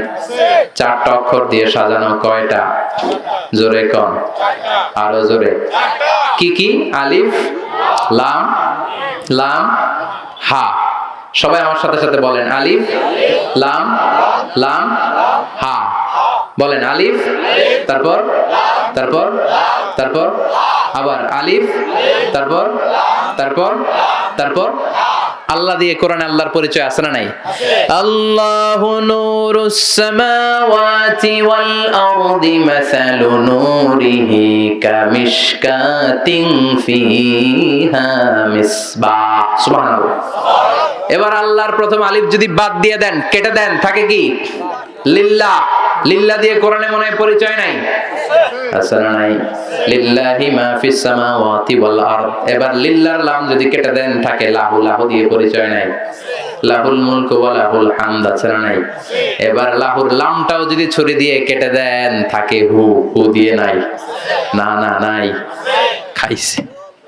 4টা অক্ষর দিয়ে সাজানো কয়টা? জোরে কোন? আরো জোরে। কি কি? আলিফ, লাম, লাম, হা। সবাই আমার সাথে সাথে বলেন আলিফ, লাম, লাম, হা। বলেন আলিফ, তারপর তারপর তারপর আবার আলিফ, তারপর তারপর তারপর আল্লাহ দিয়ে কোরআনে আল্লাহর পরিচয় আছে না নাই? আল্লাহু নূরুস সামাওয়াতি ওয়াল আরদি মাসালু নূরিহি কামিশকাতিন ফিহা মিসবাহ। সুবহানাল্লাহ। এবার আল্লাহর প্রথম আলিফ যদি বাদ দিয়ে দেন, কেটে দেন, থাকে কি? লিল্লাহ। লিল্লাহ দিয়ে কোরআনে মনে হয় পরিচয় নাই? আছে না নাই? লিল্লাহি মা ফিস সামাওয়াতি ওয়াল আরদ। এবার লিল্লাহর লাম যদি কেটে দেন, থাকে লাহু। লাহু দিয়ে পরিচয় নাই? লাহুল মুলকু ওয়া লাহুল হামদ। আছে না নাই? এবার লাহুর লামটাও যদি ছুরি দিয়ে কেটে দেন, থাকে হু। হু দিয়ে নাই? না না নাই। খাইছে।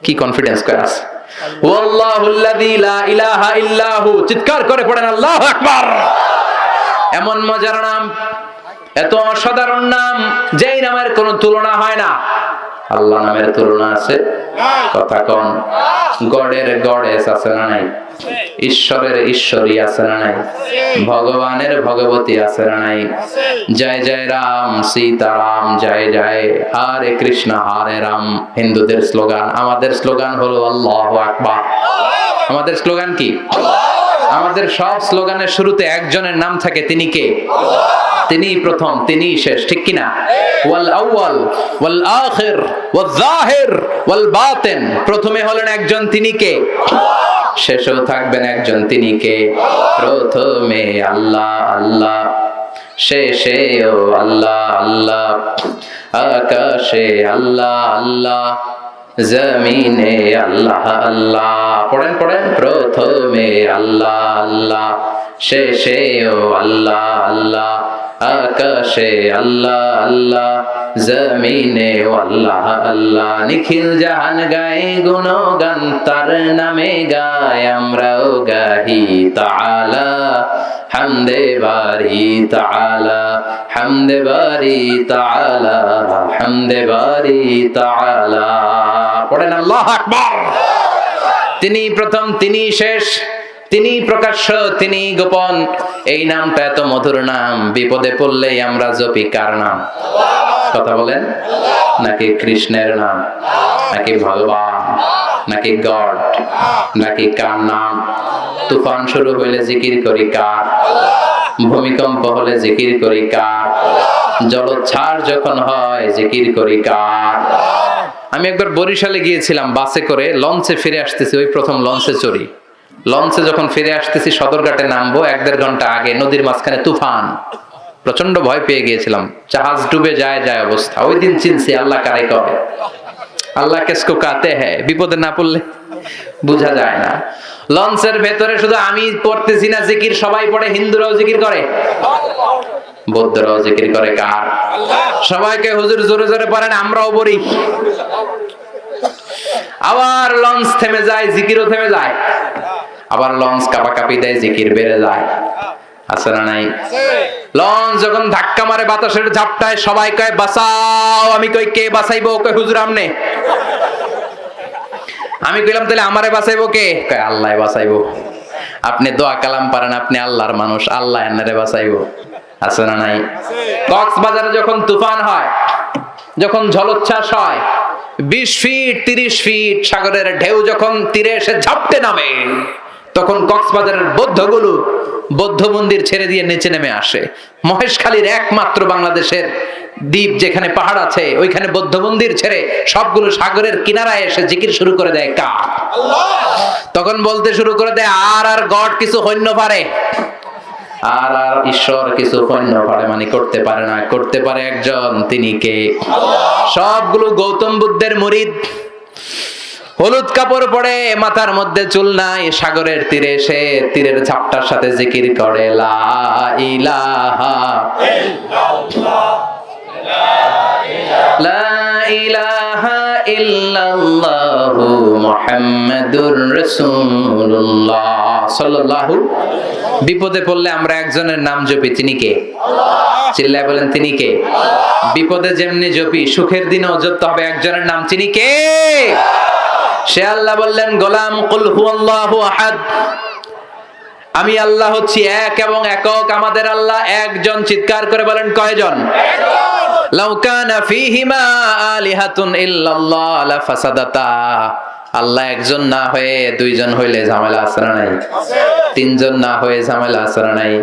কি কনফিডেন্স করে আছে? ওয়াল্লাহুল্লাযী লা ইলাহা ইল্লাহু। চিৎকার করে পড়েন আল্লাহু আকবার। এমন মজার নাম, এত অসাধারণ নাম, যেই নামের কোনো তুলনা হয় না। আল্লাহ নামের তুলনা আছে? কথা কন। গডের গডেস আছে না নাই? ঈশ্বরের ঈশ্বরী আছে না নাই? ভগবানের ভগবতী আছে না নাই? জয় জয় রাম সীতারাম, জয় জয় হরে কৃষ্ণ হরে রাম হিন্দুদের স্লোগান। আমাদের স্লোগান হলো আল্লাহু আকবার। আমাদের স্লোগান কি? আমাদের সব স্লোগানের শুরুতে একজনের নাম থাকে, তিনি কে? তিনি প্রথম, তিনি শেষ, ঠিক কিনা? ওয়াল আউয়াল ওয়াল আখির ওয়াল যাহির ওয়াল বাতিন। প্রথমে হলেন একজন, তিনি কে? শেষেও থাকবেন একজন, তিনি কে? প্রথমে আল্লাহ আল্লাহ, শেষেও আল্লাহ আল্লাহ, আকাশে আল্লাহ আল্লাহ, জমিনে আল্লাহ আল্লাহ। পড়েন পড়েন। প্রথমে আল্লাহ আল্লাহ, শেষেও আল্লাহ আল্লাহ, আকাশে আল্লাহ আল্লাহ, জমিনে আল্লাহ আল্লাহ। নিখিল জাহান গায়ে গুণগান, তার নামে গায় আমরাও গাহি তাআলা হামদে বারি তাআলা, হামদে বারি তাআলা, হামদে বারি তাআলা। পড়েন আল্লাহু আকবার। তিনি প্রথম, তিনি শেষ, তিনি প্রকাশ্য, তিনি গোপন। এই নামটা এত মধুর নাম, বিপদে পড়লেই আমরা জপি কার নাম? কথা বলেন। নাকি কৃষ্ণের নাম, নাকি ভগবান, নাকি গড, নাকি কার নাম? তুফান শুরু হইলে জিকির করি কার? ভূমিকম্প হলে জিকির করি কার? জলোচ্ছ্বাস যখন হয় জিকির করি কার? আমি একবার বরিশালে গিয়েছিলাম বাসে করে, লঞ্চে ফিরে আসতেছি, ওই প্রথম লঞ্চে চড়ি। লঞ্চে যখন ফিরে আসতেছি, সদরঘাটে নামবো, 1-1.5 ঘন্টা আগে নদীর মাঝখানে তুফান। প্রচন্ড ভয় পেয়ে গিয়েছিলাম, জাহাজ ডুবে যায় যায় অবস্থা। ওই দিন চিনছি আল্লাহ কারে কবে, আল্লাহ কেসকো কাতে হ্যায়। বিপদে না পড়লে বুঝা যায় না। লঞ্চের ভেতরে শুধু আমি পড়তেছি না জিকির, সবাই পড়ে। হিন্দুরাও জিকির করে, বৌদ্ধরাও জিকির করে কার? সবাইকে হুজুর জোরে জোরে পড়েন, আমরাও পড়ি। আবার লঞ্চ থেমে যায়, জিকিরও থেমে যায়। আবার লঞ্চ কাঁপাকাঁপি দেয়, জিকির বেড়ে যায়। আছে না নাই? লঞ্চ যখন ধাক্কা মারে বাতাসের ঝাপটায়, সবাই কয় বাঁচাও। আমি কই কে বাঁচাইবো? কয় হুজুর আমনে। আমি কইলাম তাহলে আমারে বাঁচাইবো কে? কয় আল্লাহ বাঁচাইবো। আপনি দোয়া কালাম পারেন, আপনি আল্লাহর মানুষ, আল্লাহ এনারে বাঁচাইবো। আছে না নাই? কক্সবাজারে যখন তুফান হয়, যখন জলোচ্ছ্বাস হয়, 20 ফিট 30 ফিট সাগরের ঢেউ যখন তীরে এসে ঝাপটে নামে, তখন কক্সবাজারের বৌদ্ধগুলো বৌদ্ধ মন্দির ছেড়ে দিয়ে নিচে নেমে আসে। মহেশখালীর একমাত্র বাংলাদেশের দ্বীপ যেখানে পাহাড় আছে, ওইখানে বৌদ্ধ মন্দির ছেড়ে সবগুলো সাগরের কিনারায় এসে জিকির শুরু করে দেয় কার? তখন বলতে শুরু করে দেয়, আর আর গড কিছু হইন্য পারে, আর আর ঈশ্বর কিছু হইন্য পারে, মানে করতে পারে না। করতে পারে একজন, তিনি কে? সবগুলো গৌতম বুদ্ধের মুরিদ। হলুদ কাপড় পরে, মাথার মধ্যে চুল নাই, সাগরের তীরে এসে তীরের ঝাপটার সাথে জিকির করে লা ইলাহা ইল্লাল্লাহ, লা ইলাহা ইল্লাল্লাহু মুহাম্মাদুর রাসূলুল্লাহ সাল্লাল্লাহু। বিপদে পড়লে আমরা একজনের নাম জপি, তিনি কে? চিল্লায় বলেন, তিনি কে? বিপদে যেমনি জপি, সুখের দিনেও জপতে হবে একজনের নাম, তিনি কে? সে আল্লাহ বললেন, গোলাম কুল হুয়াল্লাহু আহাদ, আমি আল্লাহ হচ্ছি এক এবং একক। আমাদের আল্লাহ একজন। চিৎকার করে বলেন, কয়জন? লাউ কানা ফীহিমা আলিহাতুন ইল্লাল্লাহ লাফাসাদাতা। আল্লাহ একজন না হয়ে দুইজন হইলে ঝামেলা আছে না নাই? তিনজন না হয়ে ঝামেলা আছে না নাই?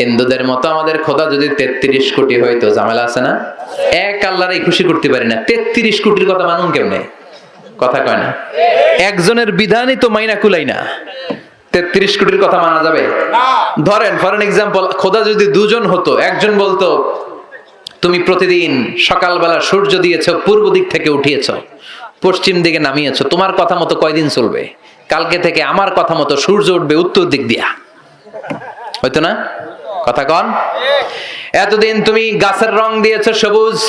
হিন্দুদের মতো আমাদের খোদা যদি 33 কোটি হইতো, ঝামেলা আছে না? এক আল্লাহরই খুশি করতে পারি না, 33 কোটির কথা মানুন কেমনে? কথা কয় না। একজনের বিধানই তো মাইনা কুলাই না, 33 কোটির কথা মানা যাবে? ধরেন ফর এন এক্সাম্পল, খোদা যদি দুজন হতো, একজন বলতো তুমি প্রতিদিন সকালবেলা সূর্য দিয়েছো, পূর্ব দিক থেকে উঠিয়েছো, পশ্চিম দিকে নামিয়েছো, তোমার কথা মতো কয়দিন চলবে? কালকে থেকে আমার কথা মতো সূর্য উঠবে উত্তর দিক দিয়া, হয়তো না? কথা কন। এতদিন তুমি গাছের রং দিয়েছো সবুজ,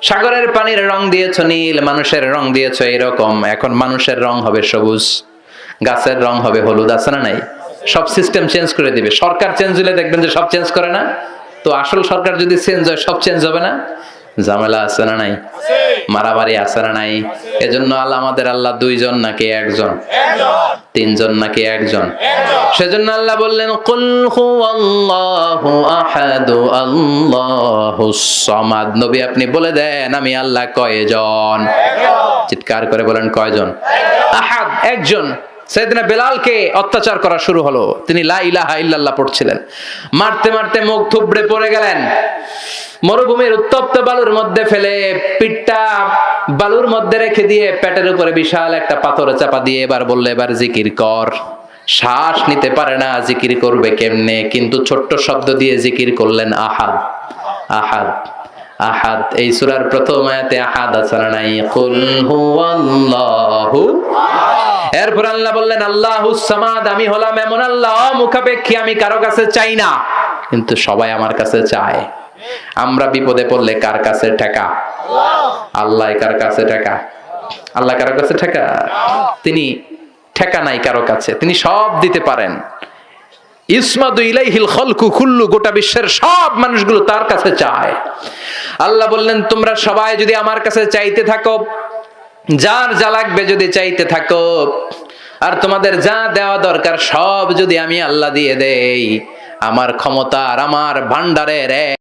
সাগরের পানির রং দিয়েছো নীল, মানুষের রং দিয়েছো এরকম। এখন মানুষের রং হবে সবুজ, গাছের রং হবে হলুদ। আছে না নাই? সব সিস্টেম চেঞ্জ করে দিবে। সরকার চেঞ্জ হলে দেখবেন যে সব চেঞ্জ করে না? তো আসল সরকার যদি চেঞ্জ হয়, সব চেঞ্জ হবে না? ঝামেলা আছে না নাই? মারামারি আছে না নাই? এজন্য আল্লাহ আমাদের আল্লাহ দুইজন নাকি একজন, তিনজন নাকি একজন? সেজন্য আল্লাহ বললেন কুল হুয়াল্লাহু আহাদু আল্লাহুস সামাদ। নবী আপনি বলে দেন আমি আল্লাহ কয়জন? চিৎকার করে বলেন কয়জন? আহাদ একজন। সাইয়েদনা বেলালকে অত্যাচার করা শুরু হলো, তিনি লা ইলাহা ইল্লাল্লাহ পড়ছিলেন, মারতে মারতে মুখ থুবড়ে পড়ে গেলেন, মরুভূমির উত্তপ্ত বালুর মধ্যে ফেলে পিঠটা বালুর মধ্যে রেখে দিয়ে পেটের উপরে বিশাল একটা পাথরে চাপা দিয়ে এবার বললে এবার জিকির কর। শ্বাস নিতে পারে না, জিকির করবে কেমনে? কিন্তু ছোট্ট শব্দ দিয়ে জিকির করলেন আহাদ আহাদ আহাদ। এই সূরার প্রথম আয়াতে আহাদ আছে না নাই? কুল হুয়াল্লাহু। এরপর আল্লাহ বললেন আল্লাহুস সামাদ, আমি হলাম এমন আল্লাহ মুখাপেক্ষী, আমি কারো কাছে চাই না কিন্তু সবাই আমার কাছে চায়। আমরা বিপদে পড়লে কার কাছে ঠেকা? আল্লাহ। কার কাছে ঠেকা? আল্লাহ কারো কাছে ঠেকা? তিনি ঠেকা নাই কারো কাছে, তিনি সব দিতে পারেন। ইসমাদু ইলাইহিল খালকু কুল্লু, গোটা বিশ্বের সব মানুষগুলো তার কাছে চায়। আল্লাহ বললেন তোমরা সবাই যদি আমার কাছে চাইতে থাকো, যার যা লাগবে যদি চাইতে থাকো, আর তোমাদের যা দেওয়া দরকার সব যদি আমি আল্লাহ দিয়ে দেই, আমার ক্ষমতা আর আমার ভান্ডারের